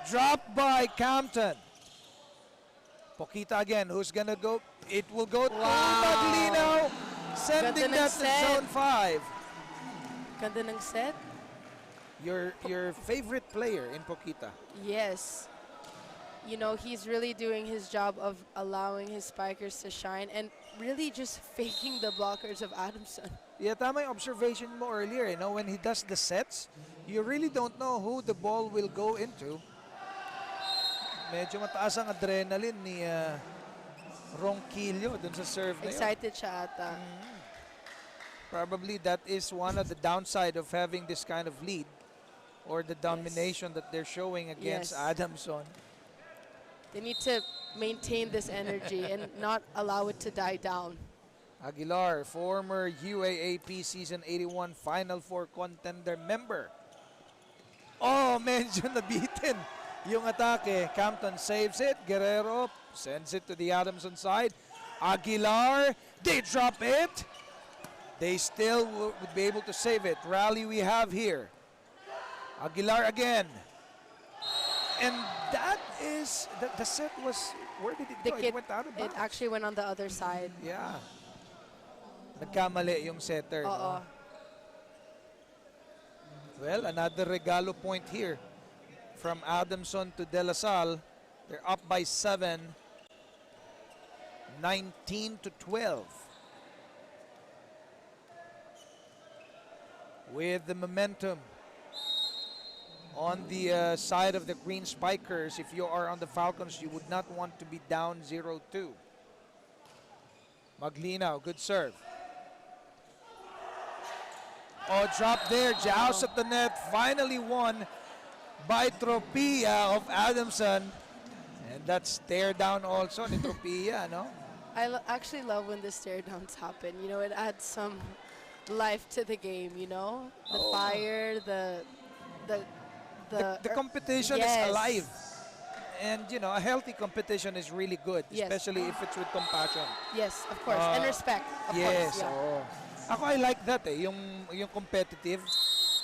A: Dropped by Campton. Poquita again, who's gonna go? It will go to Maglinaw, sending that to zone 5.
B: Ganda ng set.
A: Your favorite player in Poquita.
B: Yes. You know, he's really doing his job of allowing his spikers to shine and really just faking the blockers of Adamson.
A: Yeah, tama yung observation mo earlier. You know, when he does the sets, you really don't know who the ball will go into. Medyo mataas ang adrenaline ni Ronquillo dun sa serve na yun.
B: Excited siya ata.
A: Probably that is one of the downside of having this kind of lead or the domination that they're showing against Adamson.
B: They need to maintain this energy and not allow it to die down.
A: Aguilar, former UAAP Season 81 Final Four contender member. Oh, medyo nabitin yung atake. Campton saves it. Guerrero sends it to the Adamson side. Aguilar, they drop it. They still would be able to save it. Rally we have here. Aguilar again. And that is, the set was, where did it go? It went out of bounds.
B: It actually went on the other side.
A: Yeah. nagkamali yung setter.
B: Oo.
A: No? Well, another regalo point here from Adamson to De La Salle. They're up by 7, 19-12. With the momentum on the side of the Green Spikers, if you are on the Falcons, you would not want to be down 0-2. Maglinaw, good serve. Oh, drop there, joust at the net, finally won by Tropia of Adamson. And that's stare down also ni Tropia, no?
B: I actually love when the stare downs happen. You know, it adds some life to the game, you know? The fire,
A: The competition is
B: yes.
A: alive. And, you know, a healthy competition is really good,
B: Yes.
A: especially if it's with compassion.
B: Yes, of course. And respect, of
A: Yes,
B: course. Yeah.
A: oo. Ako, I like that yung competitive.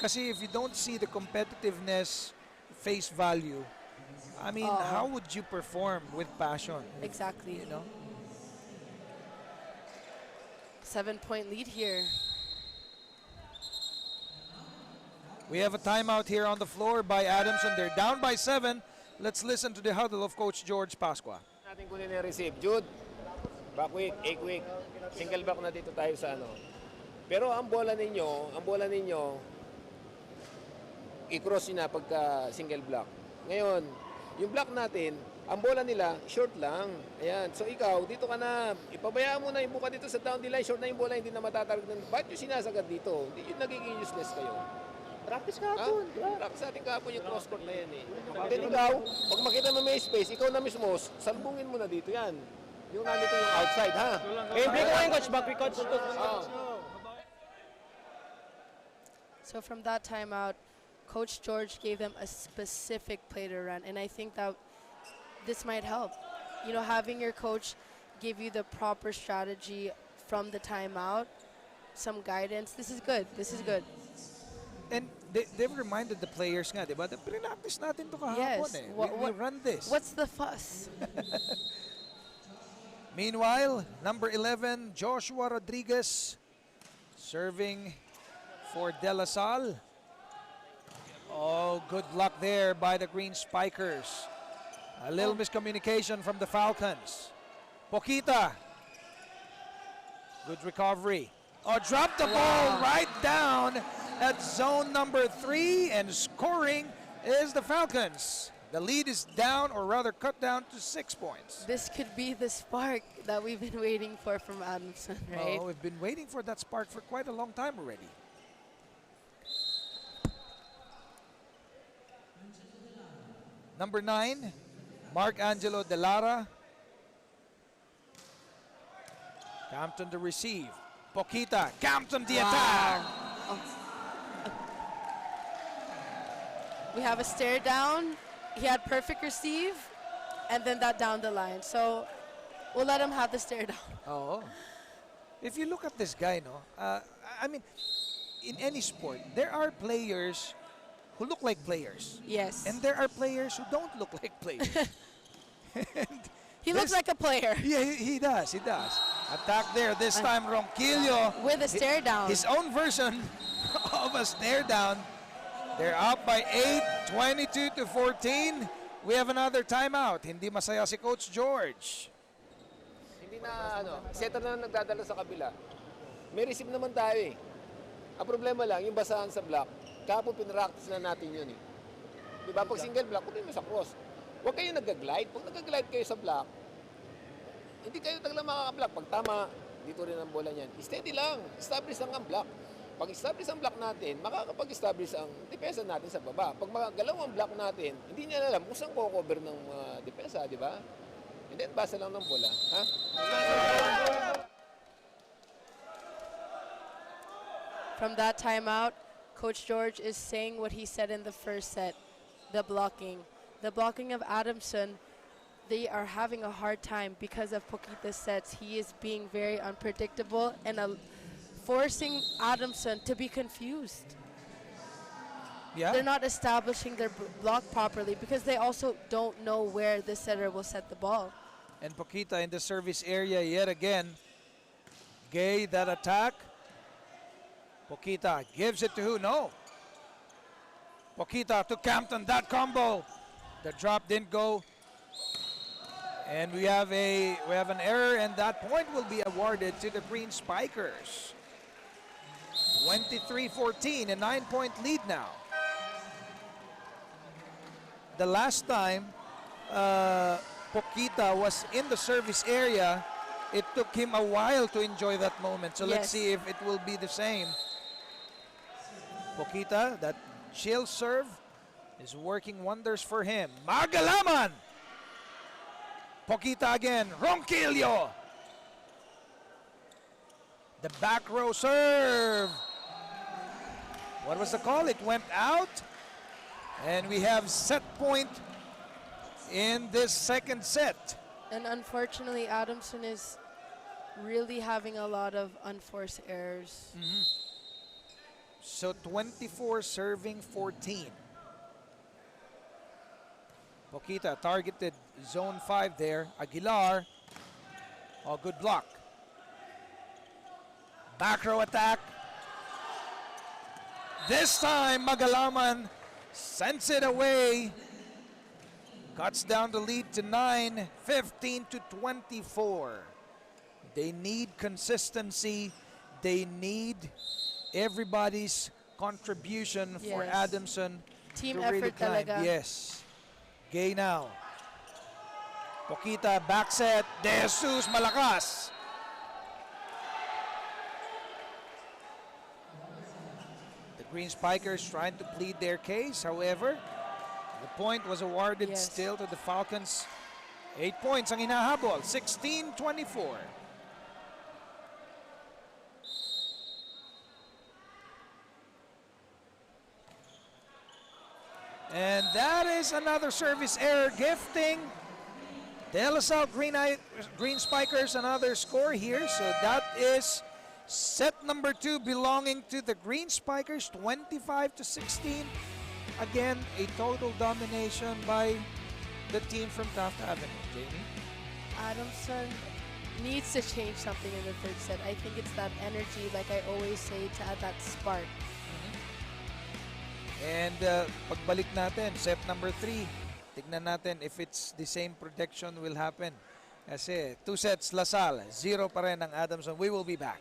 A: Kasi if you don't see the competitiveness face value, I mean, how would you perform with passion?
B: Exactly.
A: You know?
B: 7-point lead here.
A: We have a timeout here on the floor by Adamson. They're down by 7. Let's listen to the huddle of Coach George Pascua.
E: Natin kunin na receive. Jude, back week, 8 week. Single back na dito tayo sa ano. Pero ang bola ninyo, i-cross nyo na pagka single block. Ngayon, yung block natin, ang bola nila, short lang. Ayan. So ikaw, dito ka na, ipabayaan mo na yung buka dito sa down the line, short na yung bola, hindi na matatarget. Ba't yung sinasagad dito? Hindi yun nagiging useless kayo.
F: Practice kahapon.
E: Practice natin kahapon yung cross court na yan eh. Then ikaw, pag makita mo may space, ikaw na mismo, salbungin mo na dito yan. Yung nandito yung outside, ha?
F: Eh, break ko ngayon, coach. Back we coach.
B: So from that timeout, Coach George gave them a specific play to run, and I think that this might help. You know, having your coach give you the proper strategy from the timeout, some guidance. This is good. This is good.
A: And they've reminded the players nga, di ba? Pre-practice natin to kahapon
B: Yes.
A: eh. We run this.
B: What's the fuss?
A: Meanwhile, number 11, Joshua Rodriguez, serving for De La Salle. Oh, good luck there by the Green Spikers. A little miscommunication from the Falcons. Poquita. Good recovery. Oh, dropped the ball right down at zone number 3, and scoring is the Falcons. The lead is down, or rather cut down to 6 points.
B: This could be the spark that we've been waiting for from Adamson, right?
A: Oh, we've been waiting for that spark for quite a long time already. Number 9, Mark Angelo Delara. Campton to receive. Poquita, Campton the attack.
B: We have a stare down. He had perfect receive, and then that down the line. So we'll let him have the stare down.
A: Oh. If you look at this guy, no, I mean, in any sport, there are players who look like players.
B: Yes.
A: And there are players who don't look like players.
B: He looks like a player.
A: Yeah, he does. He does. Attack there. This time, Ronquillo.
B: With a stare down.
A: His own version of a stare down. They're up by 8, 22-14. We have another timeout. Hindi masaya si Coach George.
E: Hindi na, setter na nagdadala sa kabila. May receive naman tayo eh. Ang problema lang, yung basahan sa block, kapag pinractice na natin yun eh. Diba? Pag single block, kunin mo sa cross. Huwag kayo nag-glide. Pag nag-glide kayo sa block, hindi kayo taglang makaka-block. Pag tama, dito rin ang bola niyan. Steady lang. Establish lang ang block. Pag establish ang block natin, makakapag-establish ang depensa natin sa baba. Pag magalaw ang block natin, hindi niya alam kung saan ko-cover ng depensa, di ba? And then, basa lang ng bola. Ha?
B: From that timeout, Coach George is saying what he said in the first set, the blocking. The blocking of Adamson, they are having a hard time because of Poquita's sets. He is being very unpredictable and forcing Adamson to be confused.
A: Yeah.
B: They're not establishing their block properly because they also don't know where the setter will set the ball.
A: And Poquita in the service area yet again. Gay, that attack. Pokita gives it to who? No. Pokita to Campton, that combo. The drop didn't go. And we have an error, and that point will be awarded to the Green Spikers. 23-14, a 9-point lead now. The last time Pokita was in the service area, it took him a while to enjoy that moment. So let's see if it will be the same. Pokita, that chill serve is working wonders for him. Magalaman! Pokita again, Ronquillo! The back row serve. What was the call? It went out. And we have set point in this second set.
B: And unfortunately, Adamson is really having a lot of unforced errors.
A: So 24 serving 14. Pokita targeted zone 5 there. Aguilar. Oh, good block. Back row attack. This time, Magalaman sends it away. Cuts down the lead to 9, 15-24. They need consistency. They need everybody's contribution for Adamson
B: Team
A: to really
B: effort
A: climb.
B: talaga.
A: Yes. Gay now. Pokita, back set. DLSU, malakas. The Green Spikers trying to plead their case. However, the point was awarded still to the Falcons. 8 points ang hinahabol. 16-24. And that is another service error, gifting DLSU Green Spikers another score here. So that is set number 2 belonging to the Green Spikers, 25-16. Again, a total domination by the team from Taft Avenue. Jamie?
B: Adamson needs to change something in the third set. I think it's that energy, like I always say, to add that spark.
A: And pagbalik natin, set number 3, tignan natin if it's the same protection will happen. Kasi 2 sets Lasal, 0 pa rin ang Adamson. We will be back.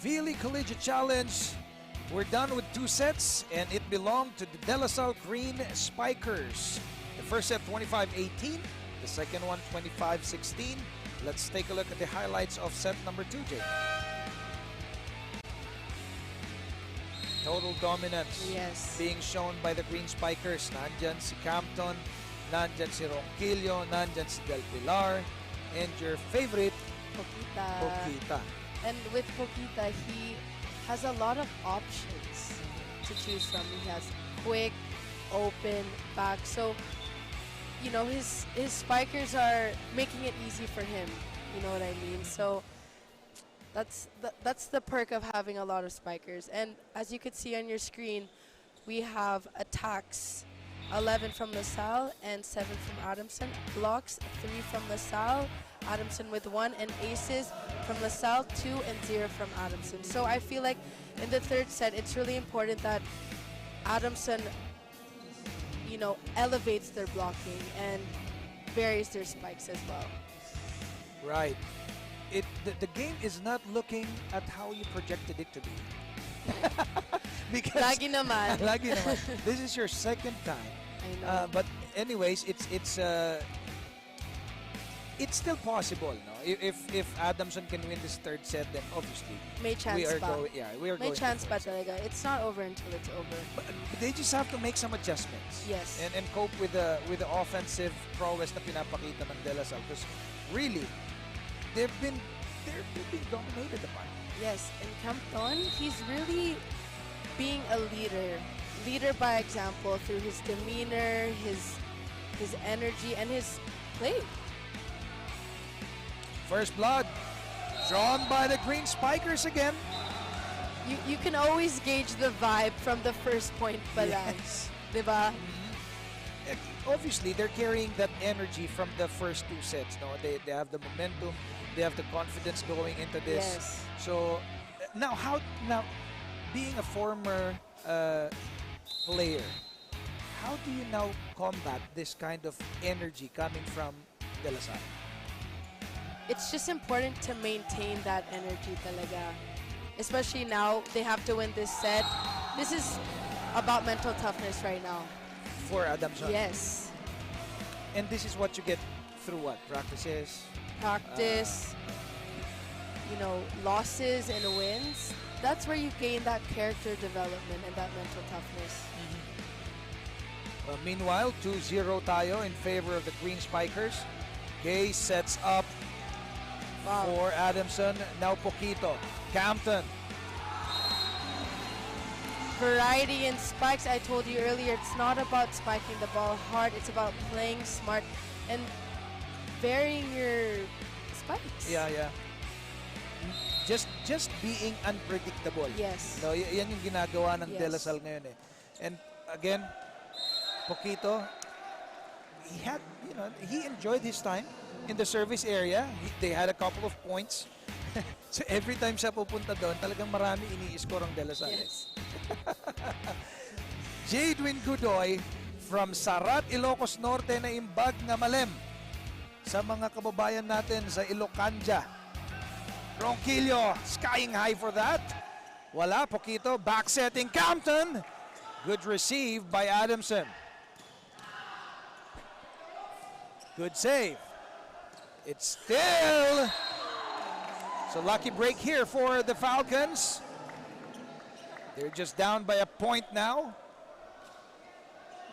A: vleague Collegiate Challenge. We're done with 2 sets, and it belonged to the DLSU Green Spikers. The first set 25-18, the second one 25-16. Let's take a look at the highlights of set number 2, Jay. Total dominance being shown by the Green Spikers. Nandyan si Campton, nandyan si Ronquillo, nandyan si Del Pilar, and your favorite,
B: Pokita.
A: Pokita.
B: And with Pokita, he has a lot of options to choose from. He has quick, open, back. So, you know, his spikers are making it easy for him. You know what I mean? So that's the perk of having a lot of spikers. And as you could see on your screen, we have attacks 11 from LaSalle and 7 from Adamson. Blocks 3 from LaSalle, Adamson with 1, and aces from LaSalle 2 and 0 from Adamson. So I feel like in the third set, it's really important that Adamson, you know, elevates their blocking and varies their spikes as well.
A: Right. The game is not looking at how you projected it to be. Because
B: Lagi naman.
A: lagi naman. This is your second time.
B: I know.
A: But anyways, it's still possible, no? If Adamson can win this third set, then obviously
B: May chance
A: we are
B: pa.
A: going. Yeah, we are
B: May
A: going.
B: chance
A: to
B: pa
A: fourth set.
B: talaga. It's not over until it's over.
A: But they just have to make some adjustments.
B: Yes.
A: And cope with the offensive prowess na pinapakita ng De La Salle. Because really, they're being dominated upon.
B: Yes, and Campton, he's really being a leader. Leader by example through his demeanor, his energy, and his play.
A: First blood, drawn by the green spikers again.
B: You can always gauge the vibe from the first point pa lang.
A: Yes.
B: Diba?
A: And obviously, they're carrying that energy from the first two sets. No, they have the momentum, they have the confidence going into this.
B: Yes.
A: So now, being a former player, how do you now combat this kind of energy coming from De La Salle?
B: It's just important to maintain that energy talaga. Especially now, they have to win this set. This is about mental toughness right now.
A: For Adamson.
B: Yes.
A: And this is what you get through what? Practices?
B: Practice, you know, losses and wins. That's where you gain that character development and that mental toughness.
A: Meanwhile, 2-0 tayo in favor of the Green Spikers. Gay sets up for Adamson. Now Poquito. Campton.
B: Variety in spikes, I told you earlier, it's not about spiking the ball hard. It's about playing smart and varying your spikes.
A: Yeah. Just being unpredictable.
B: Yes.
A: No, yan yung ginagawa ng
B: Yes.
A: De La Salle ngayon eh. And again, Poquito, he enjoyed his time in the service area. They had a couple of points. So every time siya pupunta doon, talagang marami ini-score ang De La Salle.
B: Yes.
A: Jadwin Godoy from Sarat, Ilocos Norte na imbag na malem sa mga kababayan natin sa Ilocanja. Ronquillo skying high for that. Wala, Poquito, backsetting Campton. Good receive by Adamson. Good save. It's still... So lucky break here for the Falcons. They're just down by a point now.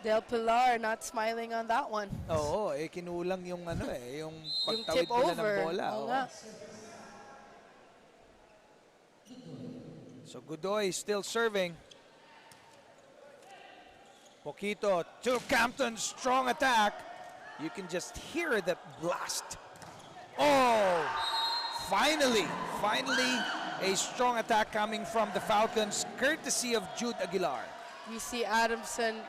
B: Del Pilar not smiling on that one.
A: Oo, kinulang yung yung
B: Yung
A: pagtawid
B: tip
A: nila ng
B: over.
A: bola.
B: Oo
A: Oo.
B: nga.
A: So Godoy still serving. Poquito to Campton, strong attack. You can just hear that blast. Oh, finally a strong attack coming from the Falcons, courtesy of Jude Aguilar.
B: We see Adamson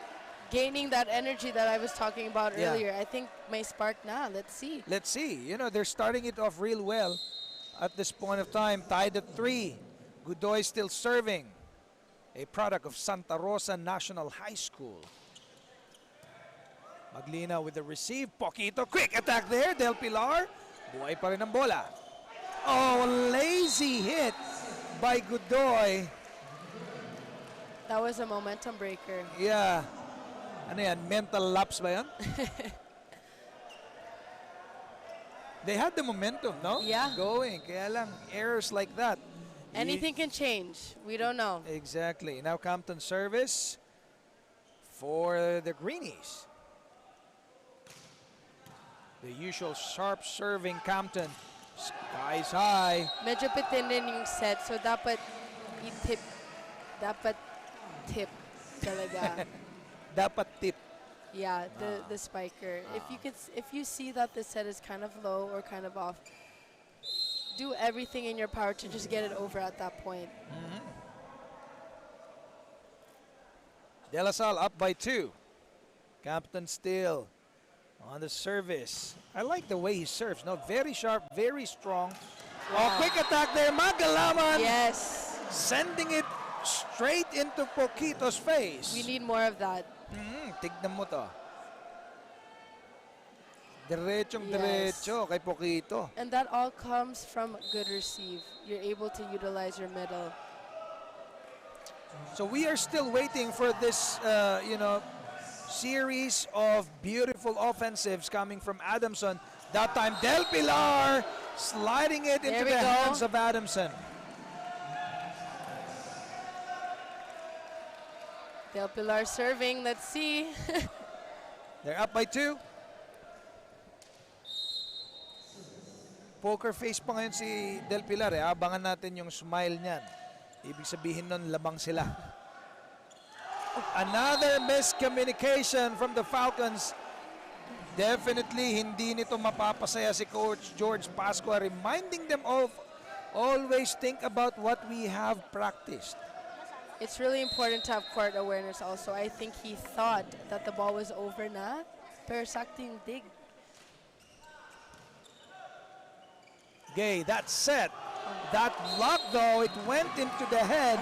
B: gaining that energy that I was talking about
A: Yeah.
B: earlier. I think may spark na. Let's see.
A: Let's see. They're starting it off real well at this point of time. Tied at 3. Godoy still serving. A product of Santa Rosa National High School. Maglina with the receive. Poquito, quick attack there. Del Pilar. Buhay pa rin ang bola. Oh, lazy hit by Godoy.
B: That was a momentum breaker.
A: Yeah. Ano yan? Mental lapse ba yan? They had the momentum, no?
B: Yeah.
A: Going. Kaya lang, errors like that.
B: Anything can change. We don't know.
A: Exactly. Now Campton service for the Greenies. The usual sharp serving Campton. Skies high.
B: Medyo pitin din yung set, so dapat i-tip. Dapat tip talaga.
A: Dapat tip.
B: Yeah, the spiker. If you see that the set is kind of low or kind of off, do everything in your power to just get it over at that point.
A: De La Salle up by 2. Captain still on the service. I like the way he serves. No, very sharp, very strong. Oh, quick attack there. Magalaman
B: Yes.
A: sending it straight into Poquito's face.
B: We need more of that.
A: Tignan mo to. Diretsong-diretso kay Poquito.
B: And that all comes from good receive. You're able to utilize your middle.
A: So we are still waiting for this, series of beautiful offensives coming from Adamson. That time, Del Pilar sliding it into
B: There we
A: the
B: go.
A: hands of Adamson.
B: Del Pilar serving. Let's see.
A: They're up by 2. Poker face pa ngayon si Del Pilar. Abangan natin yung smile niyan. Ibig sabihin nun, labang sila. Another miscommunication from the Falcons. Definitely hindi nito mapapasaya si Coach George Pascua, reminding them of always think about what we have practiced.
B: It's really important to have court awareness also. I think he thought that the ball was over na, pero sakto yung dig.
A: Gay, that set. That block though, it went into the head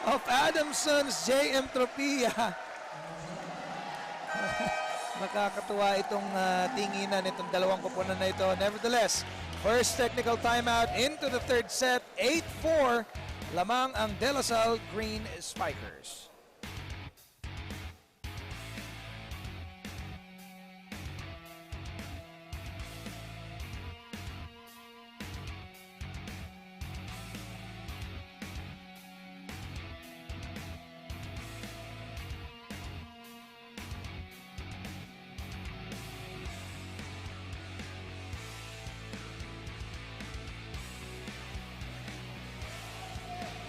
A: of Adamson's JM Tropia. Nakakatuwa itong tinginan itong dalawang koponan na ito. Nevertheless, first technical timeout into the third set. 8-4 lamang ang De La Salle Green Spikers.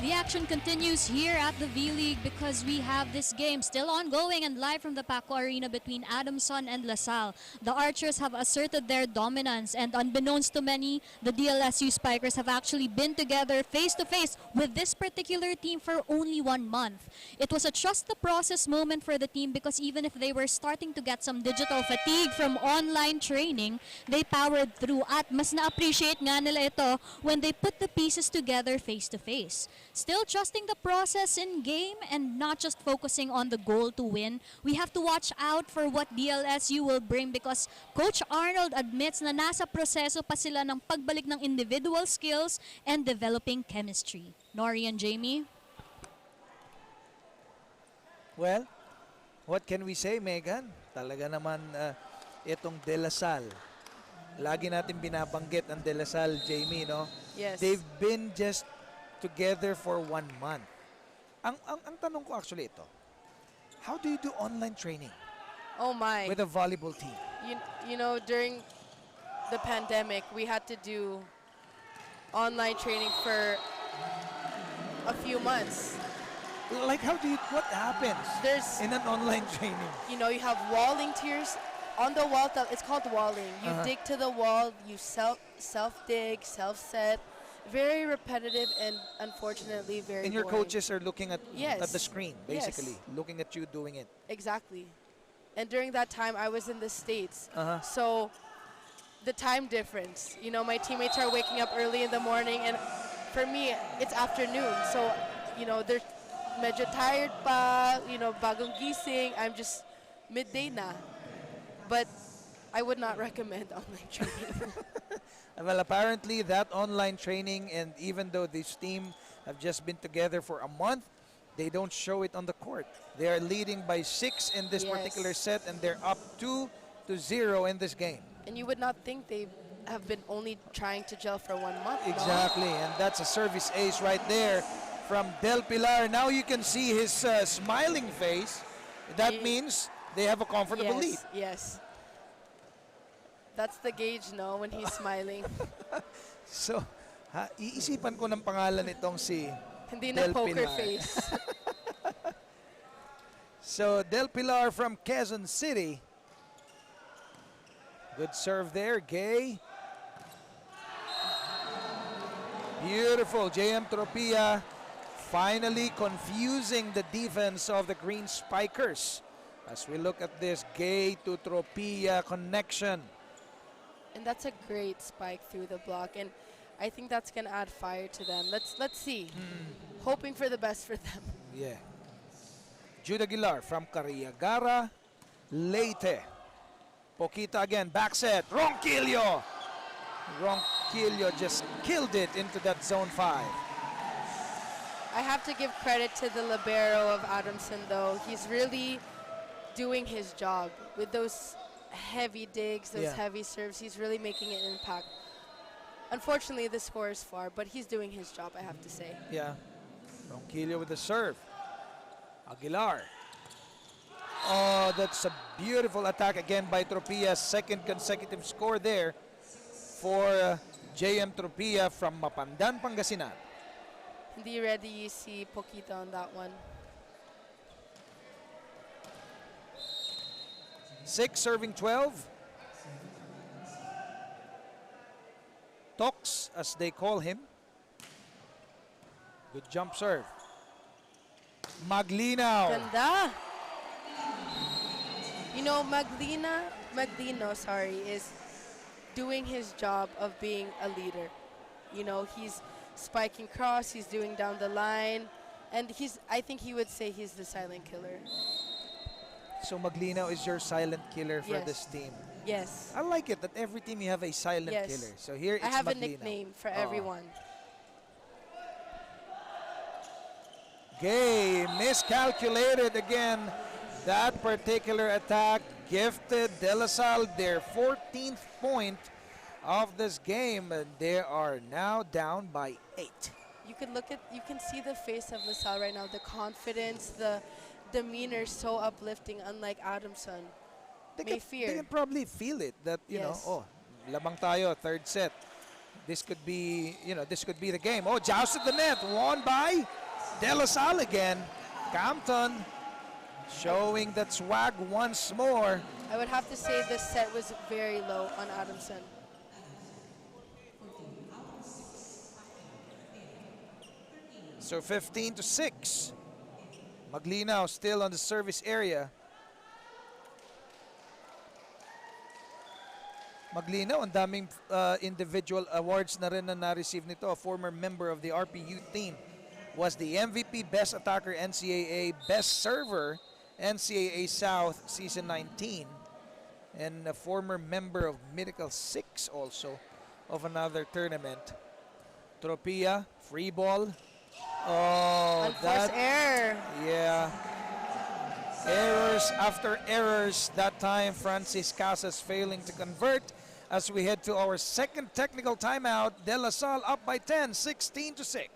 D: The action continues here at the V-League because we have this game still ongoing and live from the Paco Arena between Adamson and LaSalle. The Archers have asserted their dominance, and unbeknownst to many, the DLSU Spikers have actually been together face-to-face with this particular team for only 1 month. It was a trust the process moment for the team because even if they were starting to get some digital fatigue from online training, they powered through at mas na-appreciate nga nila ito when they put the pieces together face-to-face. Still trusting the process in game and not just focusing on the goal to win. We have to watch out for what DLSU will bring because Coach Arnold admits na nasa proseso pa sila ng pagbalik ng individual skills and developing chemistry. Nori and Jamie?
A: Well, what can we say, Megan? Talaga naman itong De La Salle. Lagi natin binabanggit ang De La Salle, Jamie, no?
B: Yes.
A: They've been just together for 1 month. Ang tanong ko actually ito, how do you do online training
B: Oh my.
A: with a volleyball team?
B: You know, during the pandemic, we had to do online training for a few months.
A: Like what happens
B: There's,
A: in an online training?
B: you know, you have walling tiers. On the wall, it's called walling. You dig to the wall, you self-dig, self-set. Very repetitive and unfortunately very
A: And your
B: boring.
A: coaches are looking at the screen, basically,
B: Yes.
A: looking at you doing it.
B: Exactly. And during that time, I was in the States.
A: Uh-huh.
B: So the time difference, you know, my teammates are waking up early in the morning, and for me, it's afternoon. So, you know, they're medyo tired pa, you know, bagong gising. I'm just midday na. But I would not recommend online training.
A: Well, apparently that online training, and even though this team have just been together for a month, they don't show it on the court. They are leading by 6 in this
B: Yes.
A: particular set, and they're up 2-0 in this game.
B: And you would not think they have been only trying to gel for 1 month. no?
A: Exactly, and that's a service ace right there from Del Pilar. Now you can see his smiling face. That means they have a comfortable lead.
B: Yes. That's the gauge, no, when he's smiling.
A: So, iisipan ko ng pangalan itong si
B: Hindi na
A: Del
B: poker
A: Pilar.
B: face.
A: So, Del Pilar from Quezon City. Good serve there, Gay. Beautiful, JM Tropia finally confusing the defense of the Green Spikers. As we look at this Gay to Tropia connection.
B: And that's a great spike through the block, and I think that's gonna add fire to them. Let's see. Hoping for the best for them.
A: Yeah. Jude Aguilar from Cariagara, Leyte. Poquita again, back set, Ronquillo. Ronquillo just killed it into that zone 5.
B: I have to give credit to the libero of Adamson, though. He's really doing his job with those heavy digs, those heavy serves. He's really making an impact. Unfortunately, the score is far, but he's doing his job, I have to say.
A: Yeah. Ronquillo with the serve. Aguilar. Oh, that's a beautiful attack again by Tropia. Second consecutive score there for JM Tropia from Mapandan, Pangasinan.
B: Hindi ready, si Poquita on that one.
A: 6 serving 12. Tox, as they call him. Good jump serve. Maglinaw.
B: Ganda. You know, Maglino, is doing his job of being a leader. You know, he's spiking cross, he's doing down the line, and I think he would say he's the silent killer.
A: So Maglinaw is your silent killer for
B: Yes.
A: this team.
B: Yes.
A: I like it that every team you have a silent
B: Yes.
A: killer. So here it's
B: I have a
A: Maglinaw.
B: nickname for everyone.
A: Gay miscalculated again. That particular attack gifted De La Salle their 14th point of this game, and they are now down by 8.
B: You can see the face of LaSalle right now, the confidence, the demeanor so uplifting, unlike Adamson.
A: They can probably feel it that, you know,
B: Yes.
A: oh, labang tayo, third set. This could be, this could be the game. Oh, jousted the net, won by De La Salle again. Campton showing that swag once more.
B: I would have to say the set was very low on Adamson.
A: So 15-6. Maglinaw still on the service area. Maglinaw, ang daming individual awards na rin na na-receive nito. A former member of the RPU team was the MVP, Best Attacker NCAA, Best Server NCAA South Season 19, and a former member of Mythical 6 also of another tournament. Tropia, free ball. Oh,
B: Unforced error.
A: Yeah. Errors after errors. That time, Francis Casas failing to convert. As we head to our second technical timeout, De La Salle up by 10, 16-6.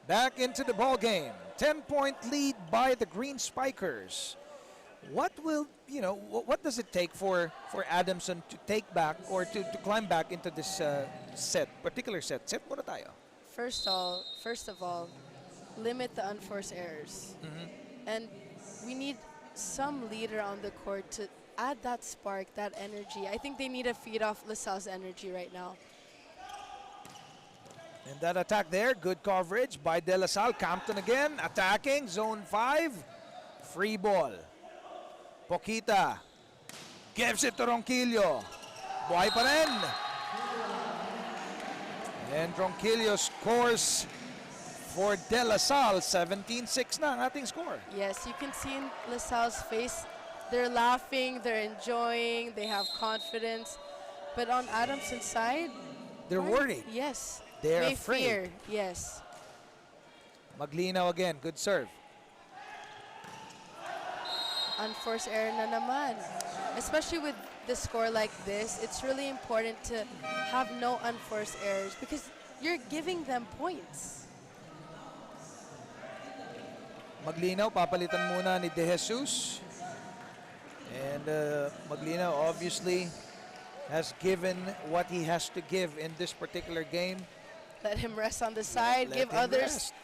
A: Back into the ball game. 10-point lead by the Green Spikers. What will, what does it take for Adamson to take back or to climb back into this particular set? Set muna tayo.
B: First of all, limit the unforced errors. And we need some leader on the court to add that spark, that energy. I think they need to feed off LaSalle's energy right now.
A: And that attack there, good coverage by De La Salle. Campton again, attacking, zone 5. Free ball. Poquita gives it to Ronquillo. Buhay pa rin. And Ronquillo scores for De La Salle. 17-6 na ang ating score.
B: Yes, you can see in LaSalle's face, they're laughing, they're enjoying, they have confidence. But on Adamson's side,
A: They're worried.
B: yes.
A: They're
B: May
A: afraid.
B: fear, yes.
A: Maglinaw again, good serve.
B: Unforced error na naman. Especially with the score like this, it's really important to have no unforced errors because you're giving them points.
A: Maglinaw, papalitan muna ni De Jesus. And Maglinaw obviously has given what he has to give in this particular game.
B: Let him rest on the side,
A: Let
B: give
A: him
B: others
A: rest.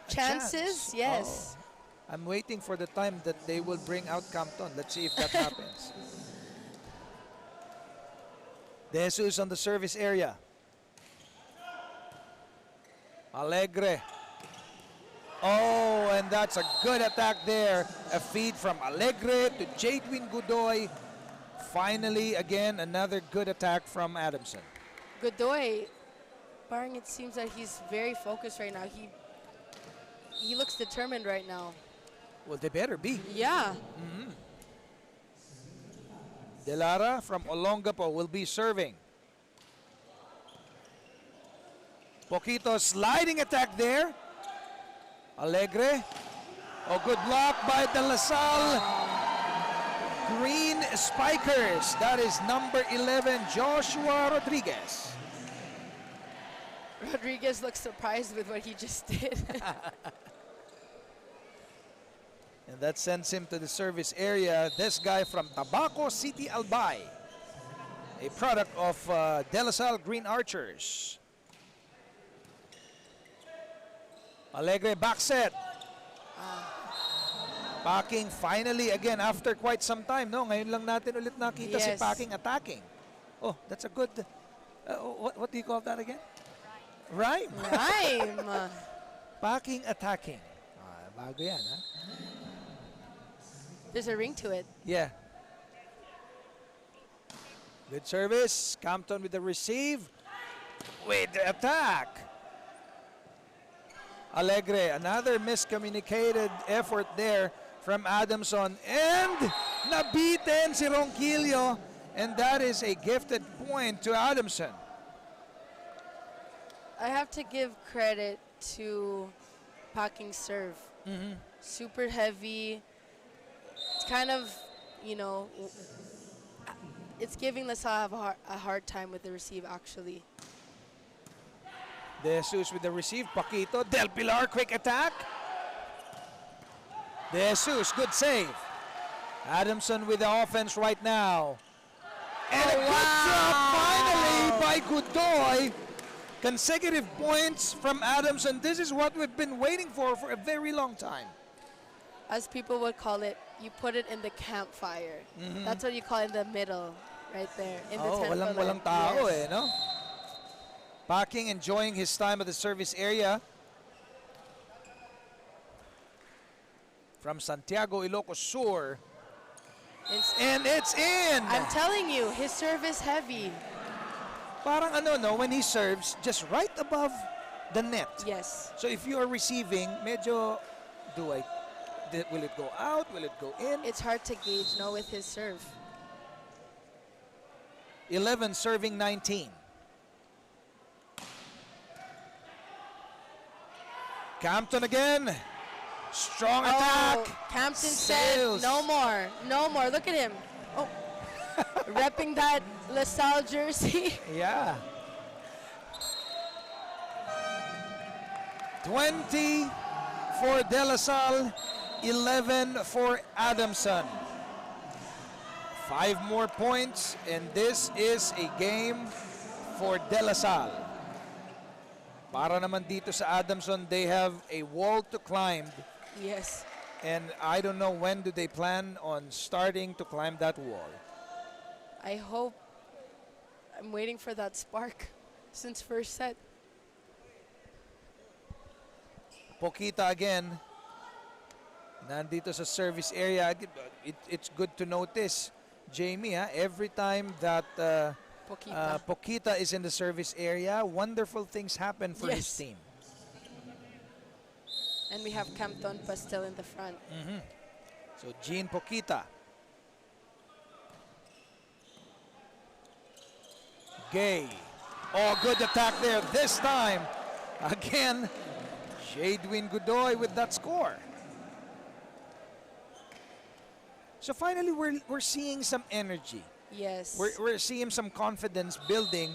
A: A
B: chances.
A: chance.
B: Yes.
A: Oh. I'm waiting for the time that they will bring out Campton. Let's see if that happens. De Jesus on the service area. Alegre. Oh, and that's a good attack there. A feed from Alegre to Jadwin Godoy. Finally, again, another good attack from Adamson.
B: Godoy, barring it seems that he's very focused right now. He looks determined right now.
A: Well, they better be.
B: Yeah.
A: Delara from Olongapo will be serving. Poquito sliding attack there. Alegre. Oh, good block by De La Salle. Green Spikers. That is number 11, Joshua Rodriguez.
B: Rodriguez looks surprised with what he just did.
A: And that sends him to the service area. This guy from Tabaco City, Albay. A product of De La Salle Green Archers. Alegre back set. Packing finally again after quite some time. No, ngayon lang natin ulit nakita si
B: Yes.
A: Packing attacking. Oh, that's a good. What do you call that again? Rhyme.
B: Rhyme.
A: Packing attacking. Bago yan, ha?
B: There's a ring to it.
A: Yeah. Good service. Campton with the receive. With the attack. Alegre, another miscommunicated effort there from Adamson. And nabitin si Ronquillo. And that is a gifted point to Adamson.
B: I have to give credit to Packing's serve. Super heavy. It's kind of, you know, it's giving LaSalle a hard time with the receive, actually.
A: De Jesus with the receive. Paquito. Del Pilar, quick attack. De Jesus, good save. Adamson with the offense right now. And a good drop finally by Godoy. Consecutive points from Adamson. This is what we've been waiting for a very long time.
B: As people would call it, you put it in the campfire. That's what you call it in the middle, right there. In the tent
A: walang
B: pillar.
A: tao
B: Yes.
A: no? Packing enjoying his time at the service area. From Santiago, Ilocos Sur. And it's in!
B: I'm telling you, his serve is heavy.
A: Parang when he serves, just right above the net.
B: Yes.
A: So if you are receiving, medyo, will it go out? Will it go in?
B: It's hard to gauge, no, with his serve.
A: 11 serving 19. Campton again. Strong attack.
B: Campton
A: Sails.
B: said, no more, no more. Look at him. Oh, repping that LaSalle jersey.
A: Yeah. 20 for De La Salle, 11 for Adamson. 5 more points, and this is a game for De La Salle. Para naman dito sa Adamson, they have a wall to climb.
B: Yes.
A: And I don't know when do they plan on starting to climb that wall.
B: I hope. I'm waiting for that spark since first set.
A: Pokita again. Nandito sa service area. It's good to notice, Jamie, every time that Pokita is in the service area, wonderful things happen for his team.
B: And we have Campton pa still in the front.
A: So Jean Pokita. Gay. Oh, good attack there this time. Again, Jadwin Godoy with that score. So finally, we're seeing some energy.
B: Yes.
A: We're seeing some confidence building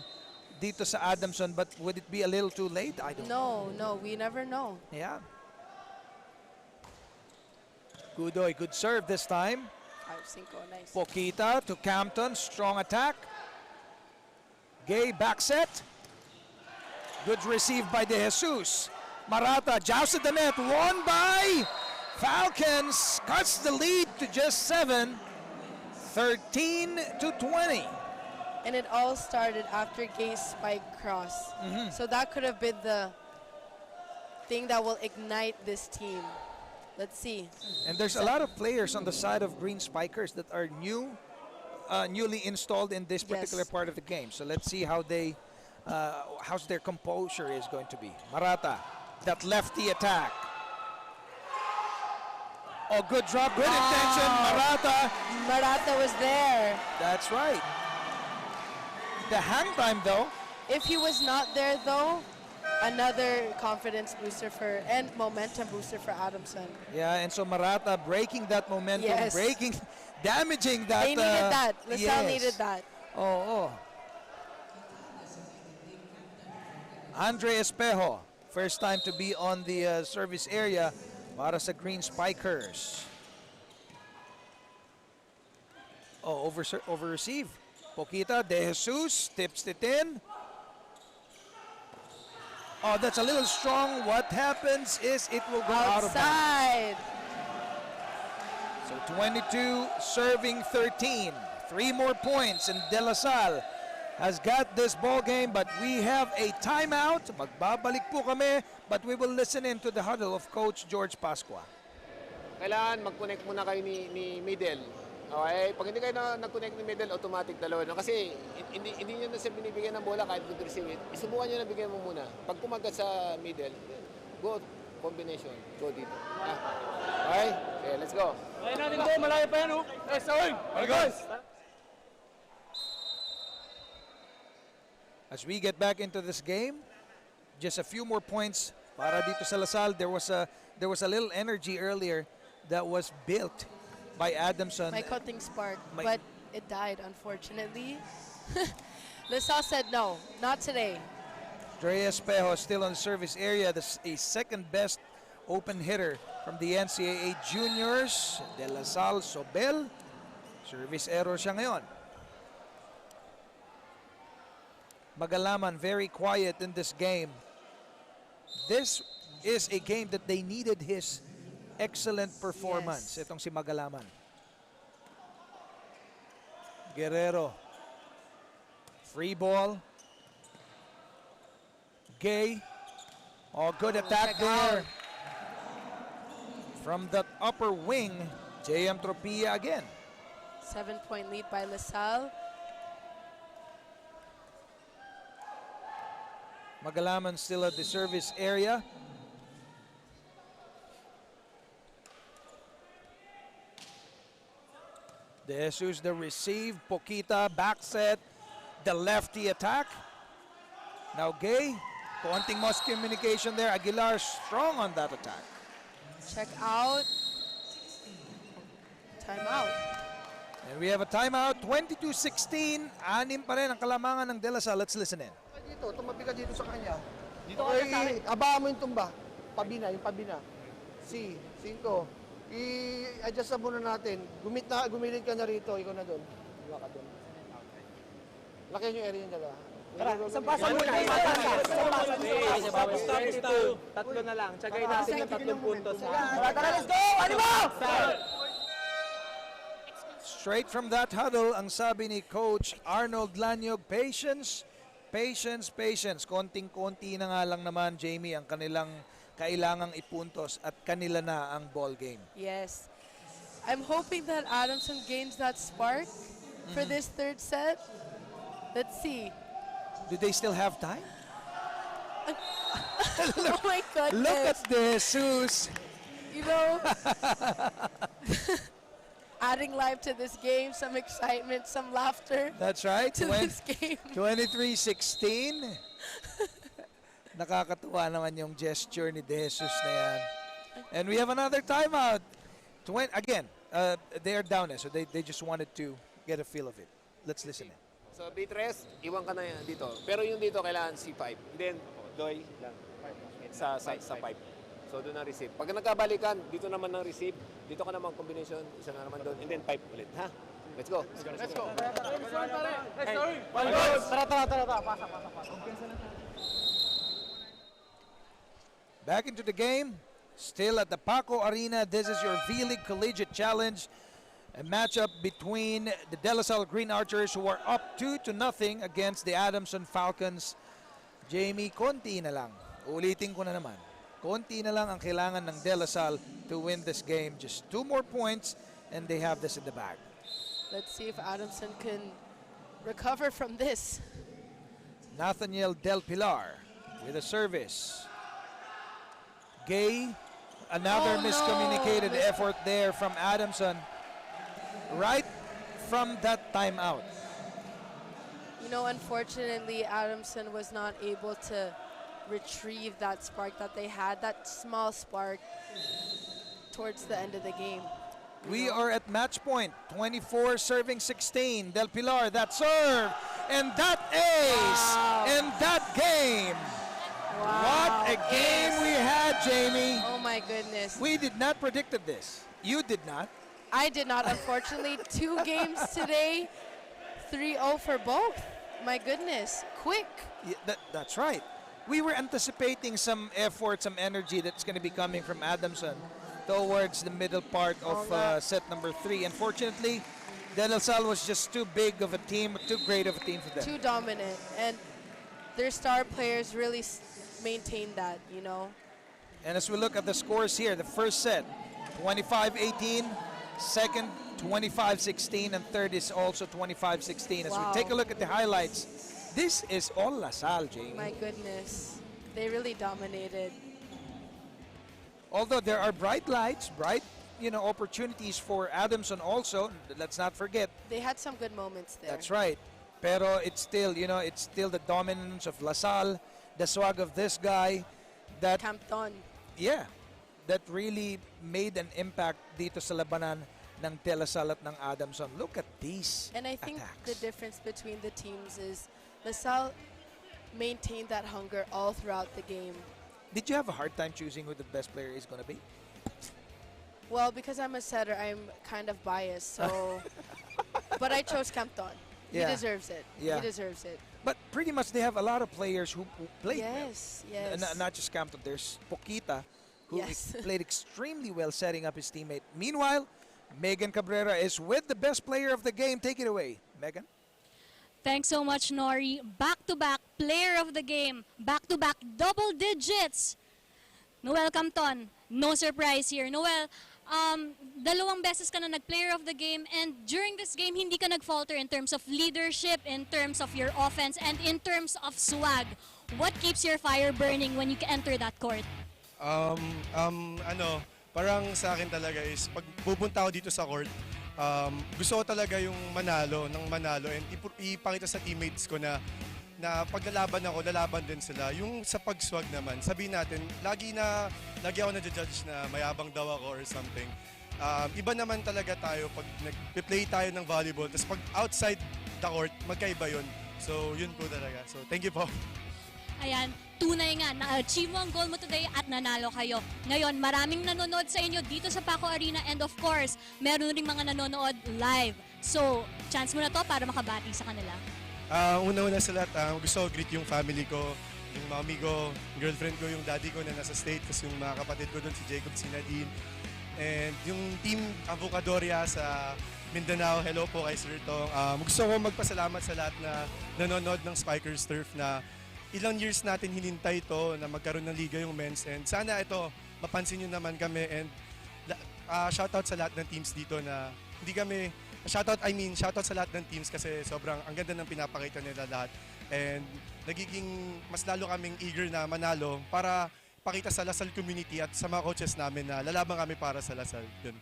A: dito sa Adamson, but would it be a little too late? I don't know.
B: No, we never know.
A: Yeah. Godoy, good serve this time.
B: 5-5, nice.
A: Pokita to Campton, strong attack. Gay back set. Good receive by De Jesus. Marata jousted the net, won by Falcons, cuts the lead to just 7, 13-20.
B: And it all started after Gay's spike cross. So that could have been the thing that will ignite this team. Let's see.
A: And there's a lot of players on the side of Green Spikers that are newly installed in this particular part of the game. So let's see how they, how's their composure is going to be. Marata, that lefty attack. Oh, good drop, good intention, Marata.
B: Marata was there.
A: That's right. The hang time, though.
B: If he was not there, though, another confidence booster for and momentum booster for Adamson.
A: Yeah, and so Marata breaking that momentum, damaging that.
B: They needed that. LaSalle needed that.
A: Oh. Andre Espejo, first time to be on the service area para sa Green Spikers. Oh, over receive. Pokita, De Jesus tips it in. Oh, that's a little strong. What happens is it will go out of bounds.
B: Outside.
A: So 22 serving 13. 3 more points, and De La Salle has got this ball game, but we have a timeout. Magbabalik po kami, but we will listen in to the huddle of Coach George Pascua.
E: Kailangan mag-connect muna kayo ni middle. Okay, pag hindi kayo nag-connect ni middle, automatic dalawa na. Kasi hindi nyo na siya binibigyan ng bola kahit good receive it. Isubukan nyo na bigyan mo muna. Pag kumagat sa middle, go combination. Go dito. Okay? Okay, let's go.
F: Okay natin go, malayo pa yan, oh. Yes, sir.
A: Guys. As we get back into this game, just a few more points para dito sa LaSalle. There was a little energy earlier that was built by Adamson.
B: My cutting spark, but it died, unfortunately. LaSalle said no, not today.
A: Dre Espejo still on the service area, a second best open hitter from the NCAA Juniors. De La Salle Sobel, service error siya ngayon. Magalaman very quiet in this game. This is a game that they needed his excellent performance. Itong si Magalaman. Guerrero. Free ball. Gay. Oh, good attack there. From the upper wing, JM Tropia again.
B: 7-point lead by LaSalle.
A: Magalaman still at the service area. De Jesus the receive. Pokita back set. The lefty attack. Now Gay. Konting miscommunication there. Aguilar strong on that attack.
B: Check out. Timeout.
A: And we have a timeout. 22-16. Anim pa rin ang kalamangan ng De La Salle. Let's listen in.
G: Dito, tumabi ka dito sa kanya.
F: Dito ka sa akin.
G: Abaan mo yung tumba. Pabina, yung pabina. C, 5. I-adjust na muna natin. Gumilit ka na rito, ikaw na doon. Diba ka doon. Lakihan yung area nila.
F: Tara, isang pasa muna. Tatlo na lang. Tsagay natin ng 3 puntos.
G: Tara, let's go! Ano mo?
A: Straight from that huddle, ang sabi ni Coach Arnold Lanyog, patience, patience, patience. Konting-konti na nga lang naman, Jamie, ang kanilang kailangang ipuntos at kanila na ang ball game.
B: Yes. I'm hoping that Adamson gains that spark for this third set. Let's see.
A: Do they still have time?
B: Oh my goodness.
A: Look at this, Sus.
B: You know, adding life to this game, some excitement, some laughter
A: That's right.
B: to this game.
A: 23-16. Nakakatuwa naman yung gesture ni De Jesus na yan. And we have another timeout. Again, they are down so they just wanted to get a feel of it. Let's listen in.
E: So, B3, iwan ka na yan dito. Pero yung dito, kailangan C5. Then, doy lang. Sa pipe. So, doon ang receive. Pag nagkabalikan, dito naman ang receive. Dito ka naman combination. Isa na naman doon. And then pipe ulit. Ha? Let's go. Let's go.
A: Back into the game. Still at the Paco Arena. This is your vleague Collegiate Challenge. A matchup between the De La Salle Green Archers who are up 2-0 against the Adamson Falcons. Jamie, konti na lang. Ulitin ko na naman. Konti na lang ang kailangan ng De La Salle to win this game. Just 2 more points and they have this in the bag.
B: Let's see if Adamson can recover from this.
A: Nathaniel Del Pilar with a service. Gay, another miscommunicated effort there from Adamson right from that timeout.
B: You know, unfortunately, Adamson was not able to retrieve that spark that they had, that small spark towards the end of the game.
A: We are at match point, 24 serving 16. Del Pilar, that serve, and that ace, and that game.
B: Wow.
A: What a game we had, Jamie.
B: Oh my goodness.
A: We did not predicted this. You did not.
B: I did not, unfortunately. 2 games today, 3-0 for both. My goodness, quick.
A: Yeah, that's right. We were anticipating some effort, some energy that's going to be coming from Adamson towards the middle part of set number 3. Unfortunately, De La Salle was just too big of a team, too great of a team for them.
B: Too dominant, and their star players really maintained that, you know.
A: And as we look at the scores here, the first set, 25-18, second, 25-16, and third is also 25-16. As we take a look at the highlights, this is all La Salle, Jamie.
B: My goodness, they really dominated.
A: Although there are bright lights, bright opportunities for Adamson also. Let's not forget.
B: They had some good moments there.
A: That's right. Pero it's still, it's still the dominance of La Salle, the swag of this guy that
B: Campton.
A: Yeah, that really made an impact dito sa labanan ng De La Salle at ng Adamson. Look at these
B: And I think
A: attacks.
B: the difference between the teams is La Salle maintained that hunger all throughout the game.
A: Did you have a hard time choosing who the best player is going to be?
B: Well, because I'm a setter, I'm kind of biased, so... but I chose Campton.
A: Yeah.
B: He deserves it.
A: Yeah.
B: He deserves it.
A: But pretty much they have a lot of players who played
B: Yes,
A: well.
B: yes.
A: Not just Campton. There's Poquita, who
B: Yes.
A: played extremely well setting up his teammate. Meanwhile, Megan Cabrera is with the best player of the game. Take it away, Megan.
D: Thanks so much, Nori. Back-to-back player of the game. Back-to-back double digits. Noel Campton, no surprise here. Noel, dalawang beses ka na nag-player of the game, and during this game, hindi ka nag-falter in terms of leadership, in terms of your offense, and in terms of swag. What keeps your fire burning when you enter that court?
H: Parang sa akin talaga is pag pupunta ako dito sa court, gusto ko talaga yung manalo and ipakita sa teammates ko na pag lalaban ako, lalaban din sila. Yung sa pag-swag naman, sabihin natin, lagi ako na-judge na mayabang daw ako or something. Iba naman talaga tayo pag nag-play tayo ng volleyball, tapos pag outside the court, magkaiba yun. So, yun po talaga. So, thank you po.
D: Ayan, tunay nga, na-achieve mo ang goal mo today at nanalo kayo. Ngayon, maraming nanonood sa inyo dito sa Paco Arena, and of course, meron ring mga nanonood live. So, chance mo na to para makabati sa kanila.
H: Una-una sa lahat, gusto ko greet yung family ko, yung mommy ko, girlfriend ko, yung daddy ko na nasa state, tapos yung mga kapatid ko doon, si Jacob, si Nadine, and yung team Avocadoria sa Mindanao. Hello po kay Sir Tong. Gusto ko magpasalamat sa lahat na nanonood ng Spikers Turf na ilang years natin hinintay ito na magkaroon ng liga yung men's, and sana ito mapansin nyo naman kami, and shoutout sa lahat ng teams dito na hindi kami, shoutout sa lahat ng teams kasi sobrang ang ganda ng pinapakita nila lahat, and nagiging mas lalo kaming eager na manalo para pakita sa Lasal community at sa mga coaches namin na lalaban kami para sa Lasal. Yun.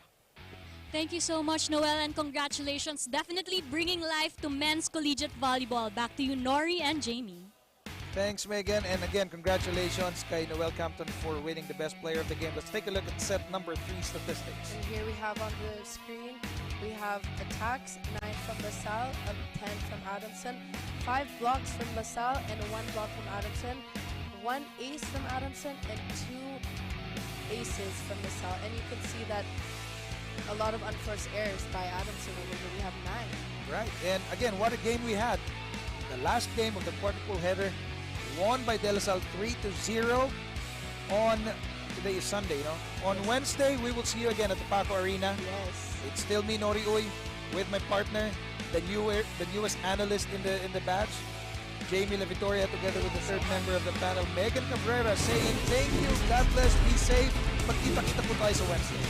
D: Thank you so much, Noel, and congratulations. Definitely bringing life to men's collegiate volleyball. Back to you, Nori and Jamie.
A: Thanks, Megan. And again, congratulations kay Noel Campton for winning the best player of the game. Let's take a look at set number 3 statistics.
B: And here we have on the screen, we have attacks, 9 from LaSalle, 10 from Adamson, 5 blocks from LaSalle, and 1 block from Adamson, 1 ace from Adamson, and 2 aces from LaSalle. And you can see that a lot of unforced errors by Adamson over here. We have 9.
A: Right. And again, what a game we had. The last game of the quadruple header won by De La Salle 3-0 on, today is Sunday, no? On Wednesday, we will see you again at the Paco Arena.
B: Yes.
A: It's still me, Nori Uy, with my partner, the newest analyst in the batch, Jamie La Victoria, together with the third member of the panel, Megan Cabrera, saying thank you, God bless, be safe. Magkita-kita po tayo sa Wednesday.